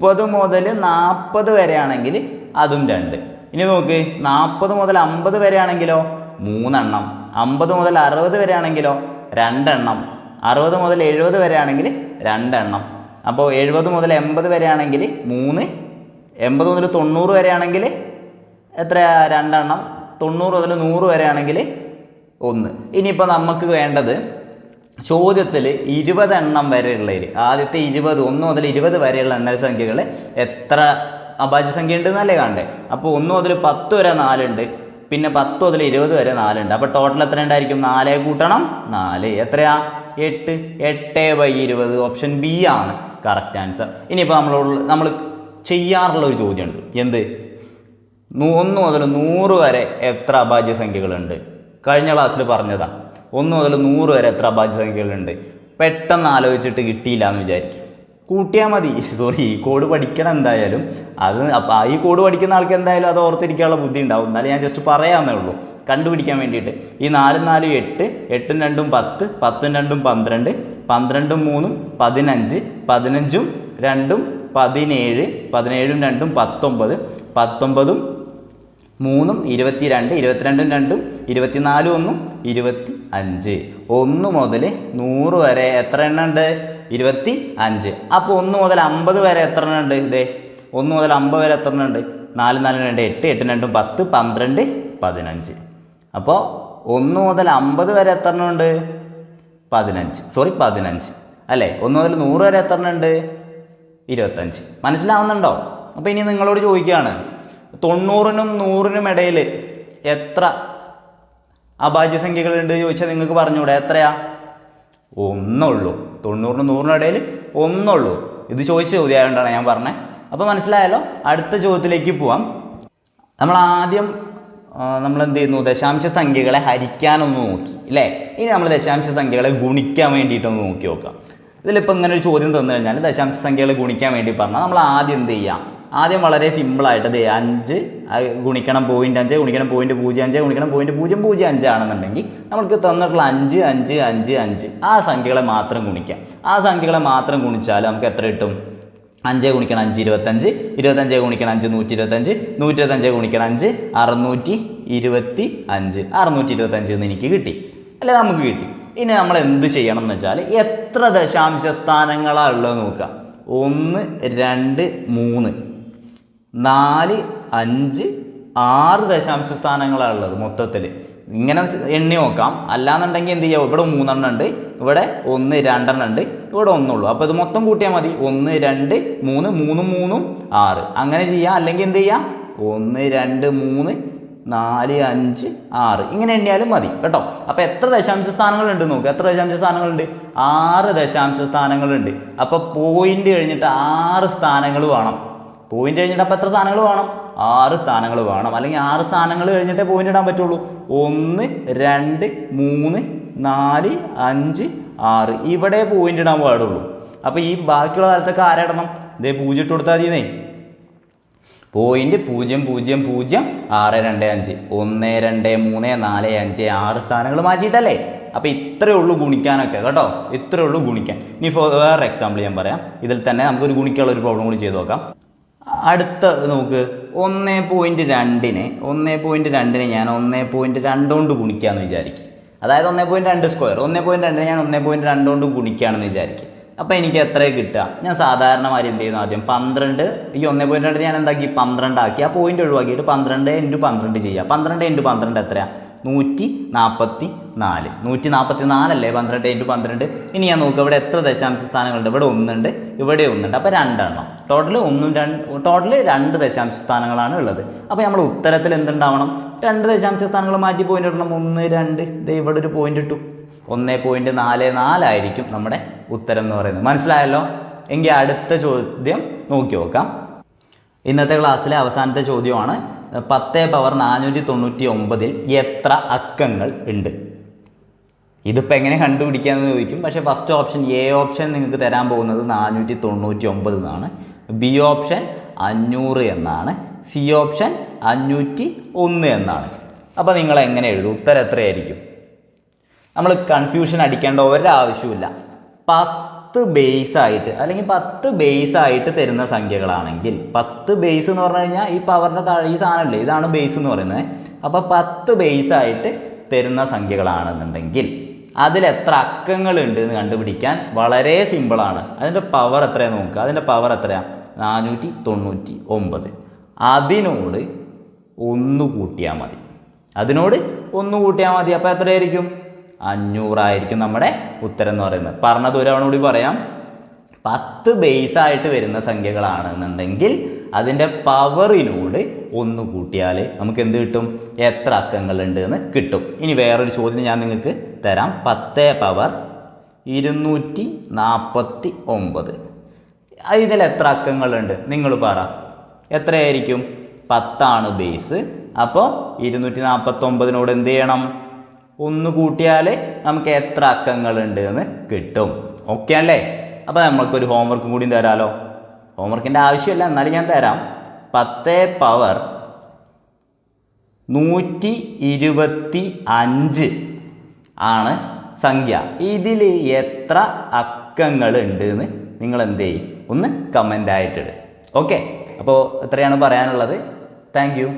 30 മുതൽ 40 വരെ ആണെങ്കിൽ അതും 2. ഇനി നോക്ക്, 40 മുതൽ 50 വരെ ആണെങ്കിലോ 3 എണ്ണം, 50 മുതൽ 60 വരെ ആണെങ്കിലോ 2 എണ്ണം, 60 മുതൽ 70 വരെ ആണെങ്കിൽ 2 എണ്ണം. അപ്പോൾ 70 മുതൽ 80 വരെ ആണെങ്കിൽ 3, 80 മുതൽ 90 വരെ ആണെങ്കിൽ എത്രയാ? 2 എണ്ണം, 90 മുതൽ 100 വരെ ആണെങ്കിൽ 1. ഇനിയിപ്പോൾ നമുക്ക് വേണ്ടത് ചോദ്യത്തിൽ 20 എണ്ണം വരെയുള്ളതിൽ ആദ്യത്തെ 20, 1 മുതൽ 20 വരെയുള്ള എണ്ണൽ സംഖ്യകൾ എത്ര അഭാജ്യ സംഖ്യ ഉണ്ട് എന്നല്ലേ കാണണ്ടേ? അപ്പോൾ 1 മുതൽ 10 വരെ 4 ഉണ്ട്, പിന്നെ 10 മുതൽ 20 വരെ 4 ഉണ്ട്. അപ്പോൾ ടോട്ടൽ എത്ര ഉണ്ടായിരിക്കും? 4 കൂട്ടണം 4 എത്രയാ? 8. 8/20 ഓപ്ഷൻ ബി ആണ് കറക്റ്റ് ആൻസർ. ഇനിയിപ്പോൾ നമ്മൾ ചെയ്യാറുള്ള ഒരു ചോദ്യമുണ്ട്. എന്ത്? 1 മുതൽ 100 വരെ എത്ര അഭാജ്യ സംഖ്യകളുണ്ട്? കഴിഞ്ഞ ക്ലാസ്സിൽ പറഞ്ഞതാ. 1 മുതൽ 100 വരെ എത്ര അഭാജ്യ സംഖ്യകളുണ്ട്? പെട്ടെന്ന് ആലോചിച്ചിട്ട് കിട്ടിയില്ല എന്ന് വിചാരിക്കും, കൂട്ടിയാൽ മതി. ഈ കോഡ് പഠിക്കണം എന്തായാലും. അപ്പോൾ ഈ കോഡ് പഠിക്കുന്ന ആൾക്ക് എന്തായാലും അത് ഓർത്തിരിക്കാനുള്ള ബുദ്ധി ഉണ്ടാവും. എന്നാലും ഞാൻ ജസ്റ്റ് പറയാമെന്നേ ഉള്ളൂ കണ്ടുപിടിക്കാൻ വേണ്ടിയിട്ട്. ഈ 4 4 8, 8 2 10, 10 2 12, 12 3 15, 15 2 17, 17 2 19, 19 3 22, 22 2 24 1 25. 1 മുതൽ 100 വരെ എത്ര എണ്ണം ഉണ്ട്? 25. അപ്പോൾ 1 മുതൽ 50 വരെ എത്ര എണ്ണം ഉണ്ട്? 1 മുതൽ 50 വരെ എത്ര എണ്ണം ഉണ്ട്? 4 4 2 8, 8 2 10, 12 15. അപ്പോൾ 1 മുതൽ 50 വരെ എത്ര എണ്ണം ഉണ്ട്? 15 അല്ലേ? 1 മുതൽ 100 വരെ എത്ര എണ്ണം ഉണ്ട്? 25. മനസ്സിലാവുന്നുണ്ടോ? അപ്പോൾ ഇനി നിങ്ങളോട് ചോദിക്കുകയാണ്, 90നും 100നും ഇടയിൽ എത്ര അഭാജ്യ സംഖ്യകളുണ്ട് ചോദിച്ചാൽ നിങ്ങൾക്ക് പറഞ്ഞുകൂടെ? എത്രയാ? 1 ഉള്ളൂ. 90നും 100നും ഇടയിൽ 1 ഉള്ളൂ. ഇത് ചോദിച്ച ചോദ്യമായതുകൊണ്ടാണ് ഞാൻ പറഞ്ഞത്. അപ്പോൾ മനസ്സിലായല്ലോ. അടുത്ത ചോദ്യത്തിലേക്ക് പോവാം. നമ്മൾ എന്ത് ചെയ്യുന്നു? ദശാംശ സംഖ്യകളെ ഹരിക്കാനൊന്ന് നോക്കി അല്ലേ? ഇനി നമ്മൾ ദശാംശ സംഖ്യകളെ ഗുണിക്കാൻ വേണ്ടിയിട്ടൊന്ന് നോക്കി നോക്കാം. ഇതിലിപ്പോൾ ഇങ്ങനെ ഒരു ചോദ്യം തന്നു കഴിഞ്ഞാൽ ദശാംശ സംഖ്യകളെ ഗുണിക്കാൻ വേണ്ടി പറഞ്ഞാൽ നമ്മൾ ആദ്യം എന്ത് ചെയ്യാം? ആദ്യം വളരെ സിമ്പിളായിട്ട് 5 ഗുണിക്കണം 0.5 ഗുണിക്കണം 0.05 ഗുണിക്കണം 0.005 ആണെന്നുണ്ടെങ്കിൽ നമുക്ക് തന്നിട്ടുള്ള 5 5 5 5 ആ സംഖ്യകളെ മാത്രം ഗുണിക്കാം. ആ സംഖ്യകളെ മാത്രം ഗുണിച്ചാൽ നമുക്ക് എത്ര കിട്ടും? 5 ഗുണിക്കണം 5 25, 25 ഗുണിക്കണം 5 125, 125 ഗുണിക്കണം 5 625, 625 എന്ന് എനിക്ക് കിട്ടി. അല്ലെ? നമുക്ക് കിട്ടി. ഇനി നമ്മൾ എന്ത് ചെയ്യണം എന്ന് വെച്ചാൽ എത്ര ദശാംശ സ്ഥാനങ്ങളാണ് ഉള്ളത് നോക്കുക. 1 2 3 4 5 6 ദശാംശ സ്ഥാനങ്ങളാണ് ഉള്ളത് മൊത്തത്തിൽ. ഇങ്ങനെ എണ്ണി നോക്കാം. അല്ലാന്നുണ്ടെങ്കിൽ എന്ത് ചെയ്യാം, ഇവിടെ 3 എണ്ണം ഉണ്ട്, ഇവിടെ 1 2 എണ്ണം ഉണ്ട്, ഇവിടെ 1 ഉള്ളൂ. അപ്പോൾ ഇത് മൊത്തം കൂട്ടിയാൽ മതി. 1 2 3 3 3 6 അങ്ങനെ ചെയ്യാം. അല്ലെങ്കിൽ എന്ത് ചെയ്യാം, 1 2 3 4 5 6 ഇങ്ങനെ എണ്ണിയാലും മതി കേട്ടോ. അപ്പോൾ എത്ര ദശാംശ സ്ഥാനങ്ങളുണ്ട് നോക്കുക. എത്ര ദശാംശ സ്ഥാനങ്ങളുണ്ട്? 6 ദശാംശ സ്ഥാനങ്ങളുണ്ട്. അപ്പോൾ പോയിന്റ് കഴിഞ്ഞിട്ട് 6 സ്ഥാനങ്ങൾ വേണം. പോയിന്റ് കഴിഞ്ഞിട്ട് അപ്പോൾ എത്ര സ്ഥാനങ്ങൾ വേണം? 6 സ്ഥാനങ്ങൾ വേണം. അല്ലെങ്കിൽ 6 സ്ഥാനങ്ങൾ കഴിഞ്ഞിട്ടേ പോയിന്റ് ഇടാൻ പറ്റുള്ളൂ. 1 2 3 4 5 6 ഇവിടെ പോയിന്റ് ഇടാൻ പാടുള്ളൂ. അപ്പോൾ ഈ ബാക്കിയുള്ള കാലത്തൊക്കെ ആരിടണം? ഇതേ 0 ഇട്ട് കൊടുത്താൽ മതിയെന്നേ. പോയിന്റ് 0 0 0 6 2 5 1 2 3 4 5 6 സ്ഥാനങ്ങൾ മാറ്റിയിട്ടല്ലേ. അപ്പോൾ ഇത്രയേ ഉള്ളൂ ഗുണിക്കാനൊക്കെ കേട്ടോ. ഇത്രയേ ഉള്ളൂ ഗുണിക്കാൻ. ഇനി വേറെ എക്സാമ്പിൾ ഞാൻ പറയാം. ഇതിൽ തന്നെ നമുക്കൊരു ഗുണിക്കാനുള്ള ഒരു പ്രോബ്ലം കൂടി ചെയ്ത് നോക്കാം. അടുത്ത നോക്ക്, 1.2-നെ ഞാൻ 1.2 കൊണ്ട് ഗുണിക്കാമെന്ന് വിചാരിക്കും. അതായത് 1.2 സ്ക്വയർ. 1.2 ഞാൻ 1.2 കൊണ്ട് ഗുണിക്കുകയാണെന്ന് വിചാരിക്കും. അപ്പോൾ എനിക്ക് എത്രയാണ് കിട്ടുക? ഞാൻ സാധാരണമാതിരി എന്ത് ചെയ്യുന്നു, ആദ്യം 12 ഈ 1.2 ഞാൻ എന്താക്കി 12 ആക്കി. ആ പോയിന്റ് ഒഴിവാക്കിയിട്ട് 12 × 12 ചെയ്യുക. 12 × 12 എത്രയാണ്? 144. 144 അല്ലേ 12 × 12. ഇനി ഞാൻ നോക്കുക, ഇവിടെ എത്ര ദശാംശ സ്ഥാനങ്ങളുണ്ട്? ഇവിടെ 1 ഉണ്ട്, ഇവിടെ 1 ഉണ്ട്. അപ്പോൾ 2 എണ്ണം. ടോട്ടൽ 2 ദശാംശ സ്ഥാനങ്ങളാണ് ഉള്ളത്. അപ്പോൾ നമ്മൾ ഉത്തരത്തിൽ എന്തുണ്ടാവണം? 2 ദശാംശ സ്ഥാനങ്ങൾ മാറ്റി പോയിന്റ് ഇടണം. 1 2 ദേ ഇവിടെ ഒരു പോയിന്റ് ഇട്ടു. 1.44 ആയിരിക്കും നമ്മുടെ ഉത്തരം എന്ന് പറയുന്നത്. മനസ്സിലായല്ലോ? എങ്കിൽ അടുത്ത ചോദ്യം നോക്കി നോക്കാം. ഇന്നത്തെ ക്ലാസ്സിലെ അവസാനത്തെ ചോദ്യമാണ്. 10 പവർ 499 എത്ര അക്കങ്ങൾ ഉണ്ട്? ഇതിപ്പോൾ എങ്ങനെ കണ്ടുപിടിക്കാമെന്ന് ചോദിക്കും. പക്ഷേ ഫസ്റ്റ് ഓപ്ഷൻ എ ഓപ്ഷൻ നിങ്ങൾക്ക് തരാൻ പോകുന്നത് 499 എന്നാണ്. ബി ഓപ്ഷൻ 500 എന്നാണ്. സി ഓപ്ഷൻ 501 എന്നാണ്. അപ്പോൾ നിങ്ങൾ എങ്ങനെ എഴുതും? ഉത്തരം എത്രയായിരിക്കും? നമ്മൾ കൺഫ്യൂഷൻ അടിക്കേണ്ട ഒരാവശ്യമില്ല. 10 ബേസ് ആയിട്ട് അല്ലെങ്കിൽ 10 ബേസ് ആയിട്ട് തരുന്ന സംഖ്യകളാണെങ്കിൽ, 10 ബേസ് എന്ന് പറഞ്ഞു കഴിഞ്ഞാൽ ഈ പവറിൻ്റെ താഴെ ഈ സാധനമല്ലേ, ഇതാണ് ബേസ് എന്ന് പറയുന്നത്. അപ്പോൾ 10 ബേസ് ആയിട്ട് തരുന്ന സംഖ്യകളാണെന്നുണ്ടെങ്കിൽ അതിൽ എത്ര അക്കങ്ങളുണ്ട് എന്ന് കണ്ടുപിടിക്കാൻ വളരെ സിമ്പിളാണ്. അതിൻ്റെ പവർ എത്രയാണെന്ന് നോക്കുക. അതിൻ്റെ പവർ എത്രയാണ്? 499. അതിനോട് 1 കൂട്ടിയാൽ മതി. അപ്പോൾ എത്രയായിരിക്കും? 500 ആയിരിക്കും നമ്മുടെ ഉത്തരം എന്ന് പറയുന്നത്. പറഞ്ഞത് ഒരാളോട് കൂടി പറയാം. 10 ബേസ് ആയിട്ട് വരുന്ന സംഖ്യകളാണെന്നുണ്ടെങ്കിൽ അതിൻ്റെ പവറിനോട് 1 കൂട്ടിയാൽ നമുക്ക് എന്ത് കിട്ടും? എത്ര അക്കങ്ങളുണ്ട് എന്ന് കിട്ടും. ഇനി വേറൊരു ചോദ്യം ഞാൻ നിങ്ങൾക്ക് തരാം. 10 പവർ 249 ഇതിൽ എത്ര അക്കങ്ങളുണ്ട്? നിങ്ങൾ പറ. എത്രയായിരിക്കും? 10 ബേസ്. അപ്പോൾ 249നോട് എന്ത് ചെയ്യണം? 1 കൂട്ടിയാൽ നമുക്ക് എത്ര അക്കങ്ങളുണ്ട് എന്ന് കിട്ടും. ഓക്കെ അല്ലേ? അപ്പോൾ നമ്മൾക്കൊരു ഹോംവർക്കും കൂടി തരാമല്ലോ. ഹോംവർക്കിൻ്റെ ആവശ്യമില്ല, എന്നാലും ഞാൻ തരാം. 10 പവർ 125 ആണ് സംഖ്യ. ഇതിൽ എത്ര അക്കങ്ങളുണ്ട് എന്ന് നിങ്ങൾ എന്ത് ചെയ്യും? ഒന്ന് കമൻ്റ് ആയിട്ടിട്. ഓക്കെ, അപ്പോൾ ഇത്രയാണ് പറയാനുള്ളത്. Thank you.